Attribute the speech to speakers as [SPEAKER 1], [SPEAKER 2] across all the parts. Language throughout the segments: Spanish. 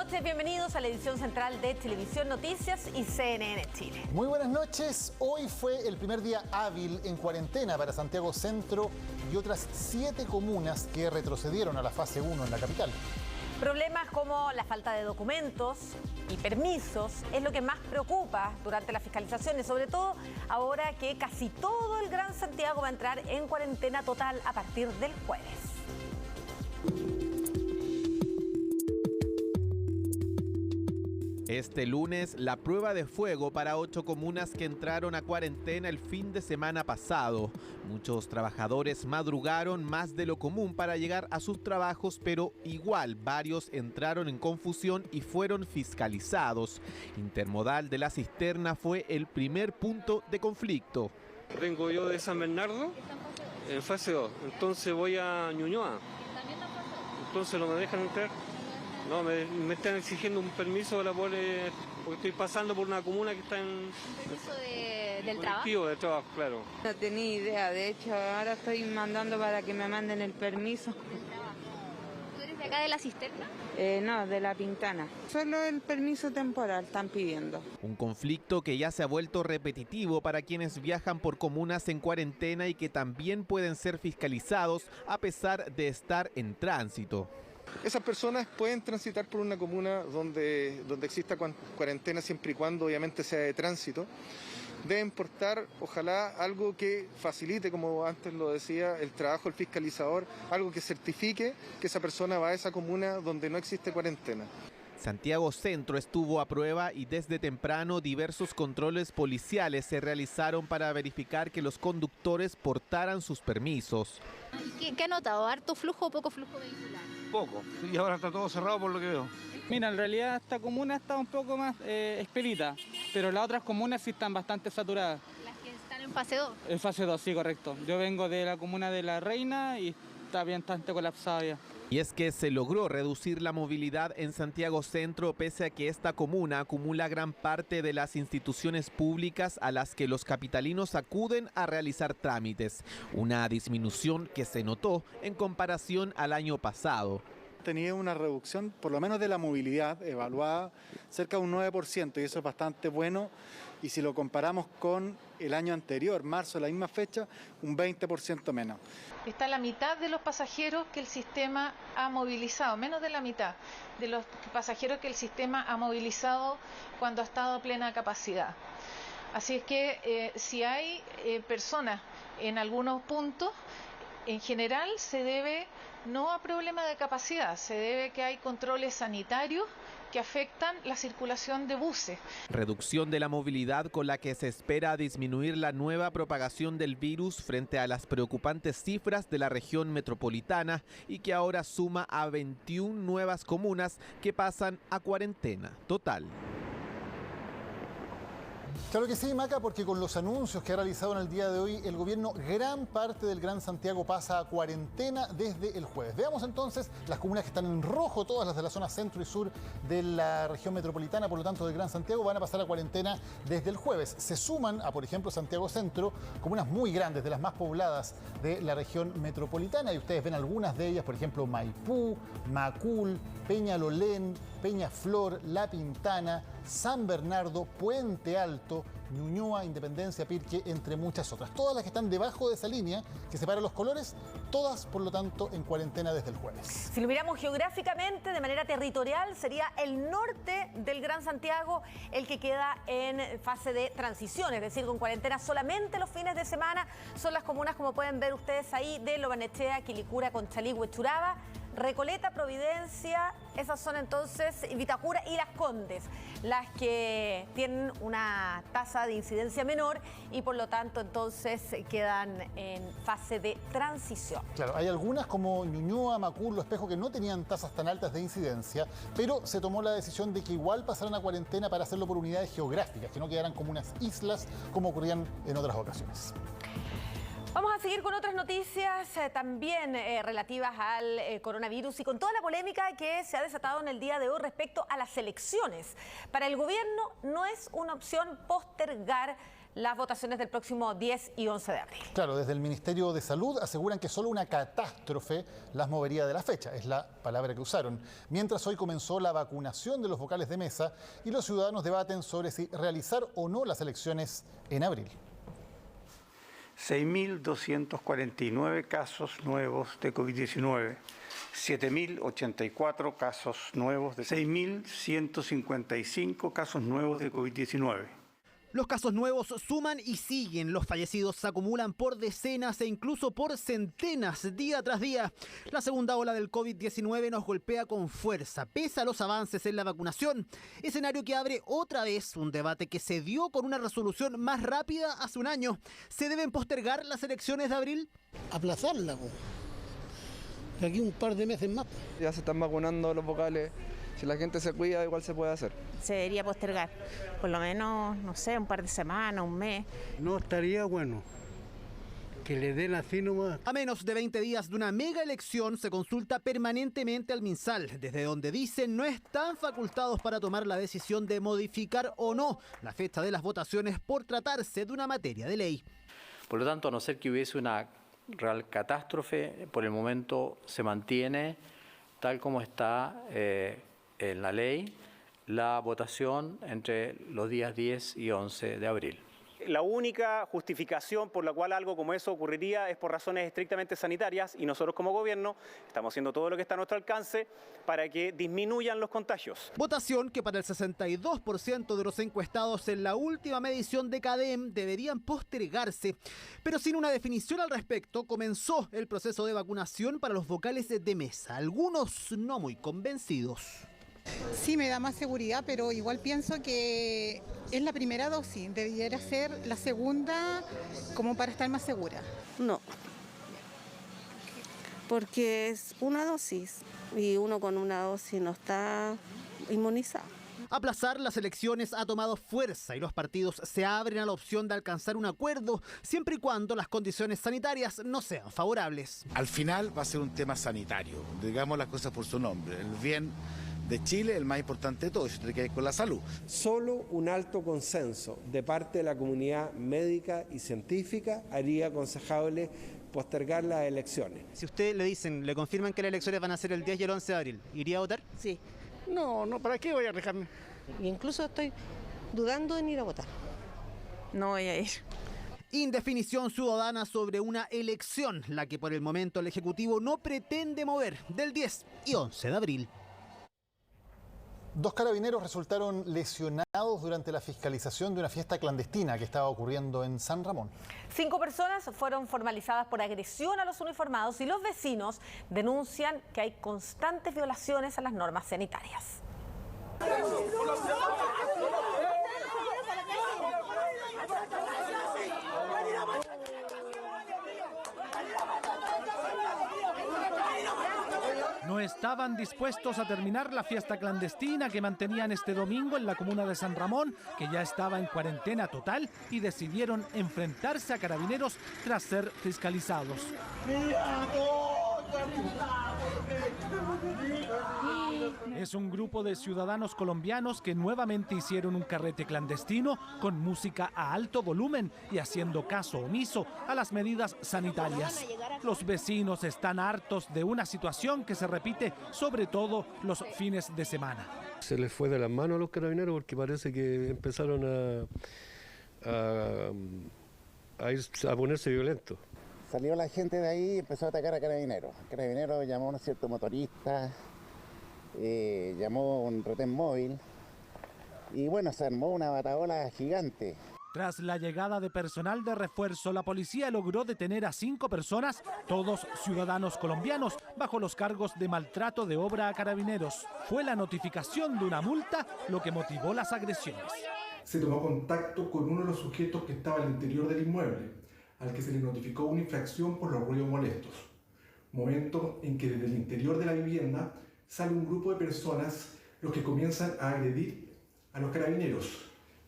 [SPEAKER 1] noches, bienvenidos a la edición central de Televisión Noticias y CNN Chile.
[SPEAKER 2] Muy buenas noches. Hoy fue el primer día hábil en cuarentena para Santiago Centro y otras 7 comunas que retrocedieron a la fase 1 en la capital.
[SPEAKER 1] Problemas como la falta de documentos y permisos es lo que más preocupa durante las fiscalizaciones, sobre todo ahora que casi todo el Gran Santiago va a entrar en cuarentena total a partir del jueves.
[SPEAKER 3] Este lunes, la prueba de fuego para 8 comunas que entraron a cuarentena el fin de semana pasado. Muchos trabajadores madrugaron más de lo común para llegar a sus trabajos, pero igual varios entraron en confusión y fueron fiscalizados. Intermodal de la Cisterna fue el primer punto de conflicto.
[SPEAKER 4] Vengo yo de San Bernardo, en fase 2, entonces voy a Ñuñoa. Entonces no me dejan entrar. No, me están exigiendo un permiso para poder, porque estoy pasando por una comuna que está en...
[SPEAKER 1] ¿Permiso del trabajo?
[SPEAKER 4] De trabajo, claro.
[SPEAKER 5] No tenía idea, de hecho ahora estoy mandando para que me manden el permiso.
[SPEAKER 1] ¿Tú eres de acá de la Cisterna?
[SPEAKER 5] No, de La Pintana. Solo el permiso temporal están pidiendo.
[SPEAKER 3] Un conflicto que ya se ha vuelto repetitivo para quienes viajan por comunas en cuarentena y que también pueden ser fiscalizados a pesar de estar en tránsito.
[SPEAKER 6] Esas personas pueden transitar por una comuna donde exista cuarentena siempre y cuando obviamente sea de tránsito. Deben portar, ojalá, algo que facilite, como antes lo decía, el trabajo del fiscalizador, algo que certifique que esa persona va a esa comuna donde no existe cuarentena.
[SPEAKER 3] Santiago Centro estuvo a prueba y desde temprano diversos controles policiales se realizaron para verificar que los conductores portaran sus permisos.
[SPEAKER 1] ¿Qué ha notado? ¿Harto flujo o poco flujo vehicular?
[SPEAKER 4] Poco, y ahora está todo cerrado por lo que veo.
[SPEAKER 7] Mira, en realidad esta comuna está un poco más expedita, pero las otras comunas sí están bastante saturadas.
[SPEAKER 1] ¿Las que están en fase 2?
[SPEAKER 7] En fase 2, sí, correcto. Yo vengo de la comuna de La Reina y está bastante colapsada ya.
[SPEAKER 3] Y es que se logró reducir la movilidad en Santiago Centro pese a que esta comuna acumula gran parte de las instituciones públicas a las que los capitalinos acuden a realizar trámites. Una disminución que se notó en comparación al año pasado.
[SPEAKER 8] Tenía una reducción, por lo menos de la movilidad, evaluada cerca de un 9%, y eso es bastante bueno. Y si lo comparamos con el año anterior, marzo, la misma fecha, un 20% menos.
[SPEAKER 9] Está la mitad de los pasajeros que el sistema ha movilizado, menos de la mitad de los pasajeros que el sistema ha movilizado cuando ha estado a plena capacidad. Así es que si hay personas en algunos puntos, en general se debe no a problema de capacidad, se debe que hay controles sanitarios que afectan la circulación de buses.
[SPEAKER 3] Reducción de la movilidad con la que se espera disminuir la nueva propagación del virus frente a las preocupantes cifras de la región metropolitana y que ahora suma a 21 nuevas comunas que pasan a cuarentena total.
[SPEAKER 2] Claro que sí, Maca, porque con los anuncios que ha realizado en el día de hoy el gobierno, gran parte del Gran Santiago pasa a cuarentena desde el jueves. Veamos entonces las comunas que están en rojo, todas las de la zona centro y sur de la región metropolitana, por lo tanto del Gran Santiago, van a pasar a cuarentena desde el jueves. Se suman a, por ejemplo, Santiago Centro, comunas muy grandes, de las más pobladas de la región metropolitana, y ustedes ven algunas de ellas, por ejemplo, Maipú, Macul, Peñalolén, Peñaflor, La Pintana, San Bernardo, Puente Alto, Ñuñoa, Independencia, Pirque, entre muchas otras. Todas las que están debajo de esa línea que separa los colores, todas, por lo tanto, en cuarentena desde el jueves.
[SPEAKER 1] Si lo miramos geográficamente, de manera territorial, sería el norte del Gran Santiago el que queda en fase de transición, es decir, con cuarentena solamente los fines de semana. Son las comunas, como pueden ver ustedes ahí, de Lo Barnechea, Quilicura, Conchalí, Huechuraba, Recoleta, Providencia. Esas son entonces Vitacura y Las Condes, las que tienen una tasa de incidencia menor y por lo tanto entonces quedan en fase de transición.
[SPEAKER 2] Claro, hay algunas como Ñuñoa, Macul, Lo Espejo que no tenían tasas tan altas de incidencia, pero se tomó la decisión de que igual pasaran a cuarentena para hacerlo por unidades geográficas, que no quedaran como unas islas como ocurrían en otras ocasiones.
[SPEAKER 1] Vamos a seguir con otras noticias también relativas al coronavirus y con toda la polémica que se ha desatado en el día de hoy respecto a las elecciones. Para el gobierno no es una opción postergar las votaciones del próximo 10 y 11 de abril.
[SPEAKER 2] Claro, desde el Ministerio de Salud aseguran que solo una catástrofe las movería de la fecha, es la palabra que usaron. Mientras hoy comenzó la vacunación de los vocales de mesa y los ciudadanos debaten sobre si realizar o no las elecciones en abril.
[SPEAKER 10] 6.249 casos nuevos de COVID-19, 7.084 casos nuevos, 6.155 casos nuevos de COVID-19.
[SPEAKER 11] Los casos nuevos suman y siguen. Los fallecidos se acumulan por decenas e incluso por centenas día tras día. La segunda ola del COVID-19 nos golpea con fuerza, pese a los avances en la vacunación. Escenario que abre otra vez un debate que se dio con una resolución más rápida hace un año. ¿Se deben postergar las elecciones de abril?
[SPEAKER 12] Aplazarla, de aquí un par de meses más.
[SPEAKER 13] Ya se están vacunando los vocales. Si la gente se cuida, igual se puede hacer.
[SPEAKER 14] Se debería postergar, por lo menos, no sé, un par de semanas, un mes.
[SPEAKER 12] No estaría bueno que le den así nomás.
[SPEAKER 11] A menos de 20 días de una mega elección se consulta permanentemente al MinSal, desde donde dicen no están facultados para tomar la decisión de modificar o no la fecha de las votaciones por tratarse de una materia de ley.
[SPEAKER 15] Por lo tanto, a no ser que hubiese una real catástrofe, por el momento se mantiene tal como está en la ley, la votación entre los días 10 y 11 de abril.
[SPEAKER 16] La única justificación por la cual algo como eso ocurriría es por razones estrictamente sanitarias y nosotros como gobierno estamos haciendo todo lo que está a nuestro alcance para que disminuyan los contagios.
[SPEAKER 11] Votación que para el 62% de los encuestados en la última medición de CADEM deberían postergarse. Pero sin una definición al respecto, comenzó el proceso de vacunación para los vocales de mesa, algunos no muy convencidos.
[SPEAKER 17] Sí, me da más seguridad, pero igual pienso que es la primera dosis, debiera ser la segunda como para estar más segura.
[SPEAKER 18] No, porque es una dosis y uno con una dosis no está inmunizado.
[SPEAKER 11] Aplazar las elecciones ha tomado fuerza y los partidos se abren a la opción de alcanzar un acuerdo siempre y cuando las condiciones sanitarias no sean favorables.
[SPEAKER 19] Al final va a ser un tema sanitario, digamos las cosas por su nombre, el bien de Chile, el más importante de todo, eso tiene que ver con la salud.
[SPEAKER 20] Solo un alto consenso de parte de la comunidad médica y científica haría aconsejable postergar las elecciones.
[SPEAKER 11] Si usted le dicen, le confirman que las elecciones van a ser el 10 y el 11 de abril, ¿iría a votar?
[SPEAKER 18] Sí.
[SPEAKER 12] No, ¿para qué voy a arriesgarme?
[SPEAKER 18] Incluso estoy dudando en ir a votar. No voy a ir.
[SPEAKER 11] Indefinición ciudadana sobre una elección, la que por el momento el Ejecutivo no pretende mover del 10 y 11 de abril.
[SPEAKER 2] 2 carabineros resultaron lesionados durante la fiscalización de una fiesta clandestina que estaba ocurriendo en San Ramón.
[SPEAKER 1] 5 personas fueron formalizadas por agresión a los uniformados y los vecinos denuncian que hay constantes violaciones a las normas sanitarias.
[SPEAKER 21] No estaban dispuestos a terminar la fiesta clandestina que mantenían este domingo en la comuna de San Ramón, que ya estaba en cuarentena total, y decidieron enfrentarse a carabineros tras ser fiscalizados. Es un grupo de ciudadanos colombianos que nuevamente hicieron un carrete clandestino con música a alto volumen y haciendo caso omiso a las medidas sanitarias. Los vecinos están hartos de una situación que se repite sobre todo los fines de semana.
[SPEAKER 22] Se les fue de las manos a los carabineros porque parece que empezaron a ponerse violentos.
[SPEAKER 23] Salió la gente de ahí y empezó a atacar a carabineros. Carabineros llamó a un cierto motorista, llamó a un retén móvil y bueno, se armó una batahola gigante.
[SPEAKER 21] Tras la llegada de personal de refuerzo, la policía logró detener a 5 personas, todos ciudadanos colombianos, bajo los cargos de maltrato de obra a carabineros. Fue la notificación de una multa lo que motivó las agresiones.
[SPEAKER 24] Se tomó contacto con uno de los sujetos que estaba al interior del inmueble, al que se le notificó una infracción por los ruidos molestos. Momento en que desde el interior de la vivienda sale un grupo de personas los que comienzan a agredir a los carabineros,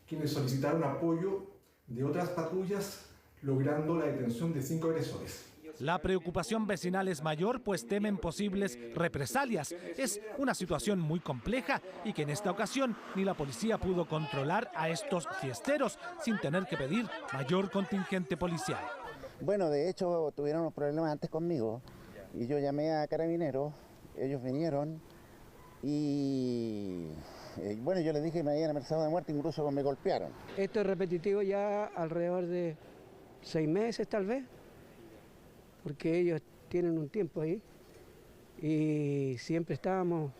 [SPEAKER 24] quienes solicitaron apoyo de otras patrullas, logrando la detención de 5 agresores.
[SPEAKER 21] La preocupación vecinal es mayor, pues temen posibles represalias. Es una situación muy compleja y que en esta ocasión ni la policía pudo controlar a estos fiesteros sin tener que pedir mayor contingente policial.
[SPEAKER 23] Bueno, de hecho tuvieron unos problemas antes conmigo y yo llamé a Carabineros, ellos vinieron y bueno, yo les dije que me habían amenazado de muerte, incluso me golpearon.
[SPEAKER 12] Esto es repetitivo ya alrededor de 6 meses tal vez, porque ellos tienen un tiempo ahí y siempre estábamos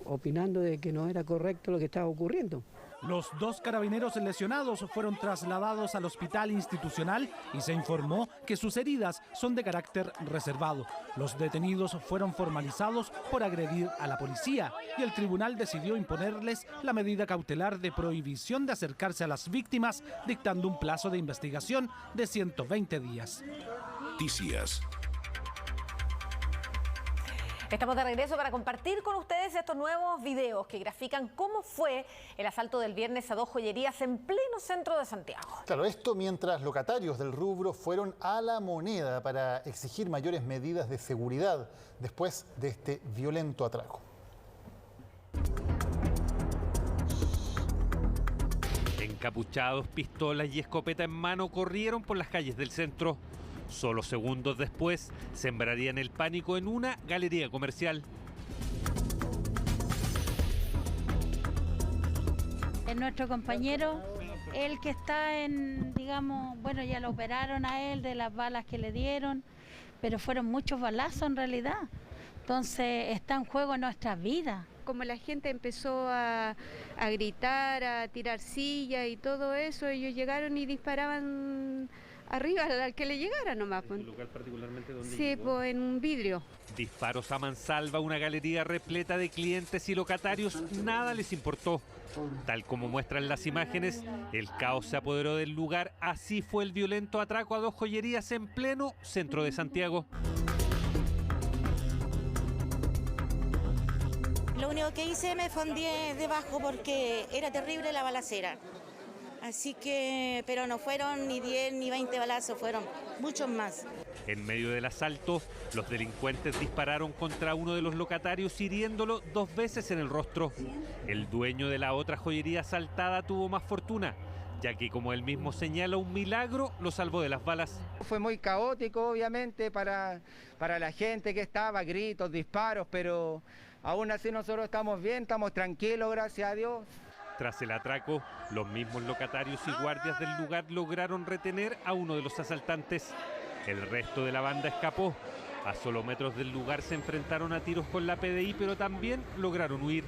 [SPEAKER 12] opinando de que no era correcto lo que estaba ocurriendo.
[SPEAKER 21] Los 2 carabineros lesionados fueron trasladados al hospital institucional y se informó que sus heridas son de carácter reservado. Los detenidos fueron formalizados por agredir a la policía y el tribunal decidió imponerles la medida cautelar de prohibición de acercarse a las víctimas, dictando un plazo de investigación de 120 días.
[SPEAKER 4] Noticias.
[SPEAKER 1] Estamos de regreso para compartir con ustedes estos nuevos videos que grafican cómo fue el asalto del viernes a 2 joyerías en pleno centro de Santiago.
[SPEAKER 2] Claro, esto mientras locatarios del rubro fueron a la Moneda para exigir mayores medidas de seguridad después de este violento atraco.
[SPEAKER 5] Encapuchados, pistolas y escopeta en mano corrieron por las calles del centro. Solo segundos después, sembrarían el pánico en una galería comercial.
[SPEAKER 6] Es nuestro compañero, el que está en, digamos, bueno, ya lo operaron a él de las balas que le dieron, pero fueron muchos balazos en realidad. Entonces está en juego nuestra vida.
[SPEAKER 7] Como la gente empezó a gritar, a tirar sillas y todo eso, ellos llegaron y disparaban arriba al que le llegara nomás.
[SPEAKER 5] ¿En un lugar particularmente donde
[SPEAKER 7] sí, pues en un vidrio.
[SPEAKER 5] Disparos a mansalva, una galería repleta de clientes y locatarios, nada les importó. Tal como muestran las imágenes, el caos se apoderó del lugar. Así fue el violento atraco a 2 joyerías en pleno centro de Santiago.
[SPEAKER 25] Lo único que hice me escondí debajo porque era terrible la balacera. Así que, pero no fueron ni 10 ni 20 balazos, fueron muchos más.
[SPEAKER 5] En medio del asalto, los delincuentes dispararon contra uno de los locatarios, hiriéndolo 2 veces en el rostro. El dueño de la otra joyería asaltada tuvo más fortuna, ya que, como él mismo señala, un milagro lo salvó de las balas.
[SPEAKER 26] Fue muy caótico, obviamente, para la gente que estaba, gritos, disparos, pero aún así nosotros estamos bien, estamos tranquilos, gracias a Dios.
[SPEAKER 5] Tras el atraco, los mismos locatarios y guardias del lugar lograron retener a uno de los asaltantes. El resto de la banda escapó. A solo metros del lugar se enfrentaron a tiros con la PDI, pero también lograron huir.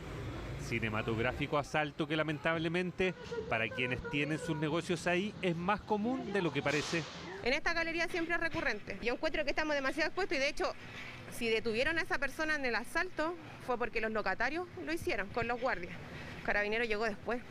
[SPEAKER 5] Cinematográfico asalto que lamentablemente, para quienes tienen sus negocios ahí, es más común de lo que parece.
[SPEAKER 7] En esta galería siempre es recurrente. Yo encuentro que estamos demasiado expuestos y de hecho, si detuvieron a esa persona en el asalto, fue porque los locatarios lo hicieron con los guardias. Carabinero llegó después.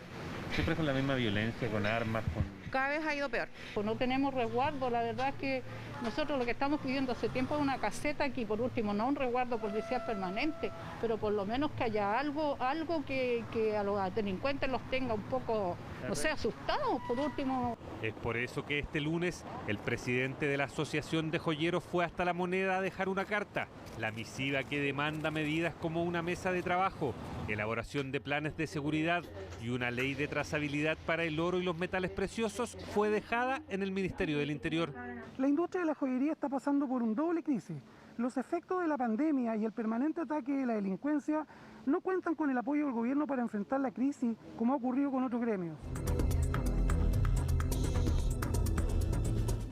[SPEAKER 5] Siempre con la misma violencia, con armas,
[SPEAKER 7] Cada vez ha ido peor.
[SPEAKER 27] Pues no tenemos resguardo, la verdad es que nosotros lo que estamos pidiendo hace tiempo es una caseta aquí, por último, no un resguardo policial permanente, pero por lo menos que haya algo que a los delincuentes los tenga un poco, no sé, asustados, por último.
[SPEAKER 5] Es por eso que este lunes el presidente de la Asociación de Joyeros fue hasta la Moneda a dejar una carta, la misiva que demanda medidas como una mesa de trabajo, elaboración de planes de seguridad y una ley de trazabilidad para el oro y los metales preciosos fue dejada en el Ministerio del Interior.
[SPEAKER 28] La industria de la joyería está pasando por un doble crisis. Los efectos de la pandemia y el permanente ataque de la delincuencia no cuentan con el apoyo del gobierno para enfrentar la crisis, como ha ocurrido con otros gremios.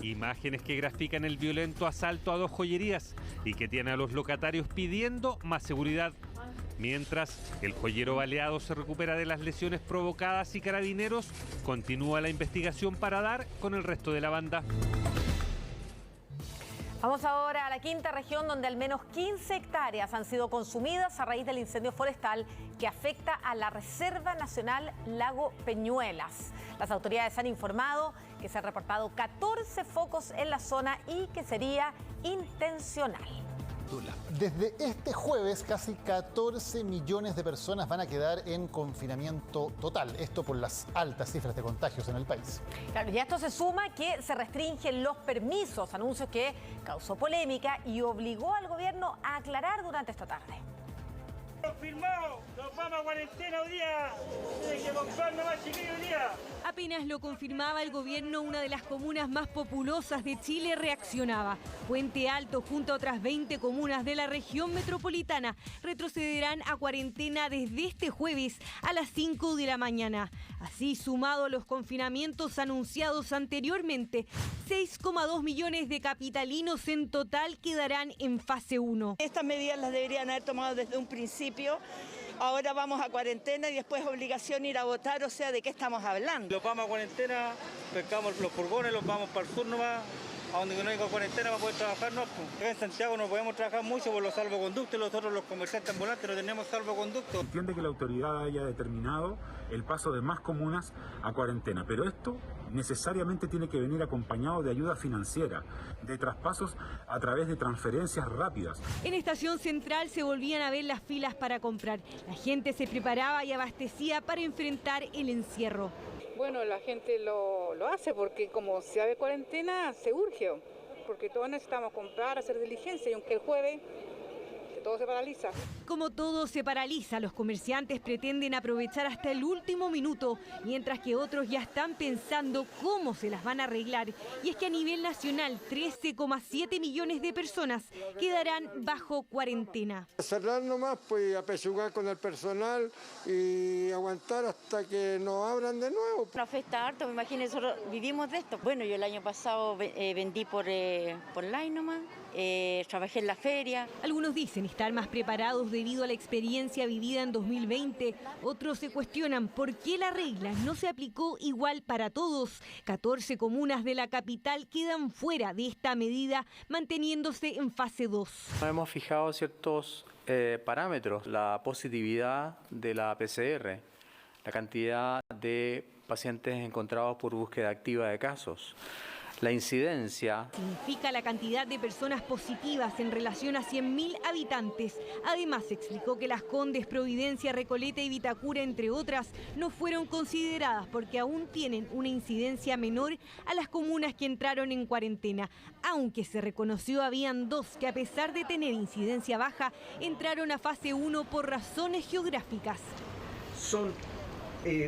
[SPEAKER 5] Imágenes que grafican el violento asalto a 2 joyerías y que tiene a los locatarios pidiendo más seguridad. Mientras, el joyero baleado se recupera de las lesiones provocadas y Carabineros continúa la investigación para dar con el resto de la banda.
[SPEAKER 1] Vamos ahora a la quinta región, donde al menos 15 hectáreas han sido consumidas a raíz del incendio forestal que afecta a la Reserva Nacional Lago Peñuelas. Las autoridades han informado que se han reportado 14 focos en la zona y que sería intencional.
[SPEAKER 3] Abdullah.
[SPEAKER 2] Desde este jueves, casi 14 millones de personas van a quedar en confinamiento total. Esto por las altas cifras de contagios en el país.
[SPEAKER 1] Claro, y a esto se suma que se restringen los permisos, anuncios que causó polémica y obligó al gobierno a aclarar durante esta tarde.
[SPEAKER 4] Confirmado, nos vamos a cuarentena hoy día. Tienen que comprar nomás, chiquillos, hoy día.
[SPEAKER 8] Apenas lo confirmaba el gobierno, una de las comunas más populosas de Chile reaccionaba. Puente Alto, junto a otras 20 comunas de la región metropolitana, retrocederán a cuarentena desde este jueves a las 5 de la mañana. Así, sumado a los confinamientos anunciados anteriormente, 6,2 millones de capitalinos en total quedarán en fase 1.
[SPEAKER 9] Estas medidas las deberían haber tomado desde un principio. Ahora vamos a cuarentena y después obligación ir a votar, o sea, ¿de qué estamos hablando?
[SPEAKER 4] Los vamos a cuarentena, pescamos los furgones, los vamos para el sur nomás, a donde no hay cuarentena para poder trabajar, no. Acá en Santiago no podemos trabajar mucho por los salvoconductos, nosotros los comerciantes ambulantes no tenemos salvoconductos.
[SPEAKER 10] Entiende que la autoridad haya determinado el paso de más comunas a cuarentena, pero esto necesariamente tiene que venir acompañado de ayuda financiera, de traspasos a través de transferencias rápidas.
[SPEAKER 8] En Estación Central se volvían a ver las filas para comprar. La gente se preparaba y abastecía para enfrentar el encierro.
[SPEAKER 27] Bueno, la gente lo hace porque como se hace cuarentena, se urge, porque todos necesitamos comprar, hacer diligencia, y aunque el jueves todo se paraliza.
[SPEAKER 8] Como todo se paraliza, los comerciantes pretenden aprovechar hasta el último minuto, mientras que otros ya están pensando cómo se las van a arreglar. Y es que a nivel nacional, 13,7 millones de personas quedarán bajo cuarentena.
[SPEAKER 13] Cerrar nomás, pues apechugar con el personal y aguantar hasta que nos abran de nuevo.
[SPEAKER 25] Nos afecta harto, me imagino, nosotros vivimos de esto. Bueno, yo el año pasado vendí por online nomás. Trabajé en la feria.
[SPEAKER 8] Algunos dicen estar más preparados debido a la experiencia vivida en 2020. Otros se cuestionan por qué la regla no se aplicó igual para todos. 14 comunas de la capital quedan fuera de esta medida, manteniéndose en fase 2.
[SPEAKER 14] Hemos fijado ciertos parámetros, la positividad de la PCR, la cantidad de pacientes encontrados por búsqueda activa de casos. La incidencia
[SPEAKER 8] significa la cantidad de personas positivas en relación a 100.000 habitantes. Además, explicó que Las Condes, Providencia, Recoleta y Vitacura, entre otras, no fueron consideradas porque aún tienen una incidencia menor a las comunas que entraron en cuarentena. Aunque se reconoció habían 2 que, a pesar de tener incidencia baja, entraron a fase 1 por razones geográficas.
[SPEAKER 15] Son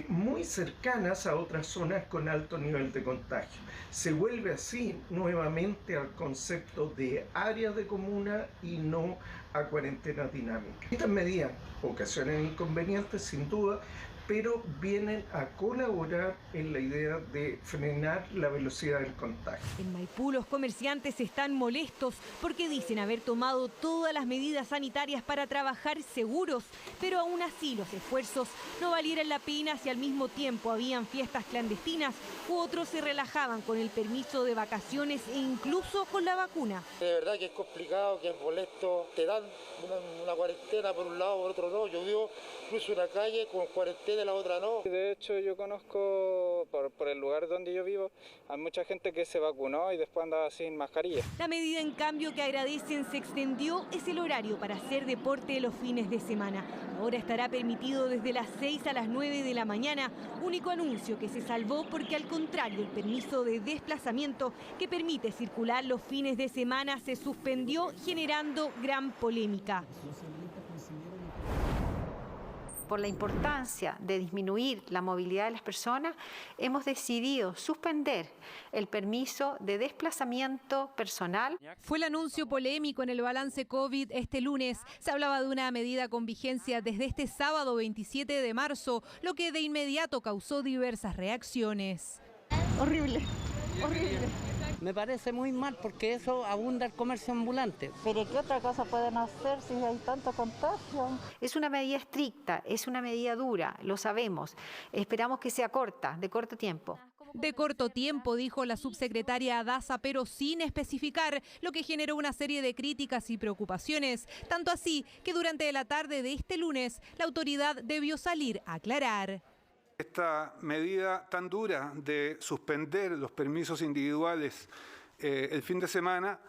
[SPEAKER 15] muy cercanas a otras zonas con alto nivel de contagio. Se vuelve así nuevamente al concepto de áreas de comuna y no a cuarentena dinámica. Estas medidas ocasionan inconvenientes sin duda, pero vienen a colaborar en la idea de frenar la velocidad del contagio.
[SPEAKER 8] En Maipú los comerciantes están molestos porque dicen haber tomado todas las medidas sanitarias para trabajar seguros, pero aún así los esfuerzos no valieran la pena si al mismo tiempo habían fiestas clandestinas u otros se relajaban con el permiso de vacaciones e incluso con la vacuna.
[SPEAKER 29] De verdad que es complicado, que es molesto, te dan una cuarentena por un lado, por otro no. Yo vivo incluso una calle con cuarentena y la otra no.
[SPEAKER 26] De hecho, yo conozco por el lugar donde yo vivo, hay mucha gente que se vacunó y después andaba sin mascarilla.
[SPEAKER 8] La medida, en cambio, que agradecen se extendió es el horario para hacer deporte los fines de semana. Ahora estará permitido desde las 6 a las 9 de la mañana. Único anuncio que se salvó porque, al contrario, el permiso de desplazamiento que permite circular los fines de semana se suspendió, generando gran polémica.
[SPEAKER 30] Por la importancia de disminuir la movilidad de las personas, hemos decidido suspender el permiso de desplazamiento personal.
[SPEAKER 8] Fue el anuncio polémico en el balance COVID este lunes. Se hablaba de una medida con vigencia desde este sábado 27 de marzo, lo que de inmediato causó diversas reacciones.
[SPEAKER 9] Horrible, horrible. Me parece muy mal porque eso abunda el comercio ambulante.
[SPEAKER 25] Pero ¿qué otra cosa pueden hacer si hay tanto contagio? Es una medida estricta, es una medida dura, lo sabemos. Esperamos que sea corta, de corto tiempo.
[SPEAKER 8] De corto tiempo, dijo la subsecretaria Daza, pero sin especificar, lo que generó una serie de críticas y preocupaciones. Tanto así que durante la tarde de este lunes, la autoridad debió salir a aclarar.
[SPEAKER 31] Esta medida tan dura de suspender los permisos individuales el fin de semana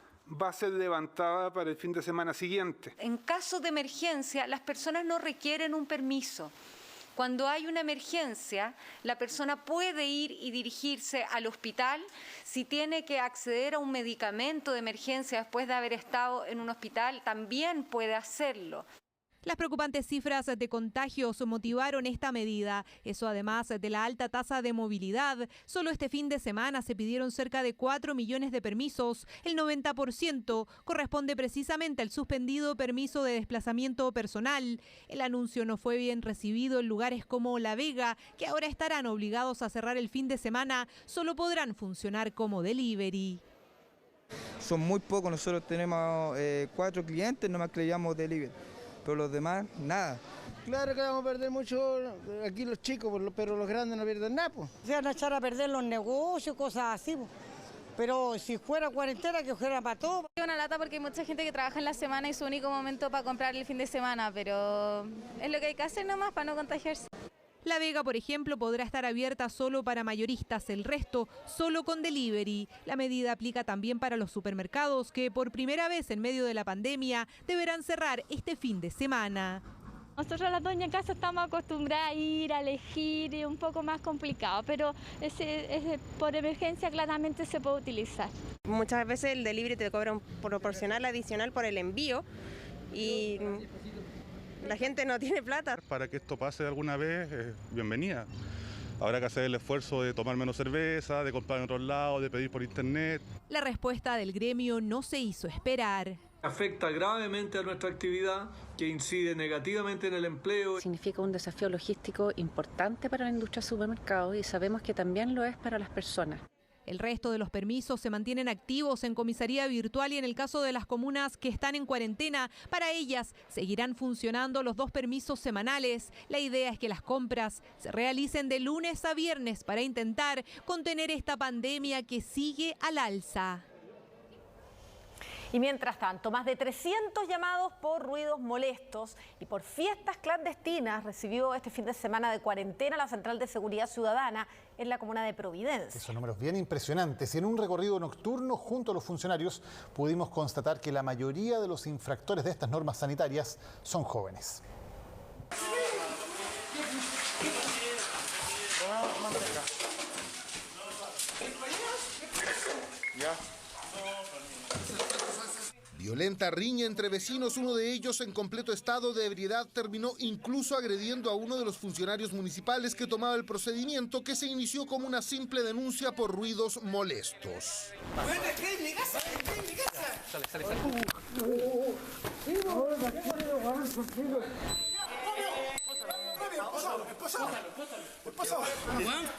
[SPEAKER 31] va a ser levantada para el fin de semana siguiente.
[SPEAKER 30] En caso de emergencia, las personas no requieren un permiso. Cuando hay una emergencia, la persona puede ir y dirigirse al hospital. Si tiene que acceder a un medicamento de emergencia después de haber estado en un hospital, también puede hacerlo.
[SPEAKER 8] Las preocupantes cifras de contagios motivaron esta medida. Eso además de la alta tasa de movilidad. Solo este fin de semana se pidieron cerca de 4 millones de permisos. El 90% corresponde precisamente al suspendido permiso de desplazamiento personal. El anuncio no fue bien recibido en lugares como La Vega, que ahora estarán obligados a cerrar el fin de semana. Solo podrán funcionar como delivery.
[SPEAKER 26] Son muy pocos, nosotros tenemos 4 clientes nomás que le llamamos delivery. Pero los demás, nada.
[SPEAKER 3] Claro que vamos a perder mucho aquí los chicos, pero los grandes no pierden nada, pues.
[SPEAKER 11] Se van a echar a perder los negocios, cosas así, pues. Pero si fuera cuarentena, que fuera para todo.
[SPEAKER 12] Es una lata porque hay mucha gente que trabaja en la semana y su único momento para comprar el fin de semana, pero es lo que hay que hacer nomás para no contagiarse.
[SPEAKER 8] La Vega, por ejemplo, podrá estar abierta solo para mayoristas, el resto solo con delivery. La medida aplica también para los supermercados que por primera vez en medio de la pandemia deberán cerrar este fin de semana.
[SPEAKER 16] Nosotros las dueñas de casa estamos acostumbradas a ir, a elegir, y un poco más complicado, pero por emergencia claramente se puede utilizar.
[SPEAKER 7] Muchas veces el delivery te cobra un proporcional adicional por el envío y la gente no tiene plata.
[SPEAKER 17] Para que esto pase alguna vez, bienvenida. Habrá que hacer el esfuerzo de tomar menos cerveza, de comprar en otros lados, de pedir por internet.
[SPEAKER 8] La respuesta del gremio no se hizo esperar.
[SPEAKER 18] Afecta gravemente a nuestra actividad, que incide negativamente en el empleo.
[SPEAKER 19] Significa un desafío logístico importante para la industria de supermercados y sabemos que también lo es para las personas.
[SPEAKER 8] El resto de los permisos se mantienen activos en comisaría virtual y en el caso de las comunas que están en cuarentena, para ellas seguirán funcionando los 2 permisos semanales. La idea es que las compras se realicen de lunes a viernes para intentar contener esta pandemia que sigue al alza.
[SPEAKER 1] Y mientras tanto, más de 300 llamados por ruidos molestos y por fiestas clandestinas recibió este fin de semana de cuarentena la Central de Seguridad Ciudadana en la comuna de Providencia.
[SPEAKER 2] Esos números bien impresionantes. Y en un recorrido nocturno junto a los funcionarios pudimos constatar que la mayoría de los infractores de estas normas sanitarias son jóvenes.
[SPEAKER 20] Violenta riña entre vecinos, uno de ellos en completo estado de ebriedad terminó incluso agrediendo a uno de los funcionarios municipales que tomaba el procedimiento, que se inició como una simple denuncia por ruidos molestos.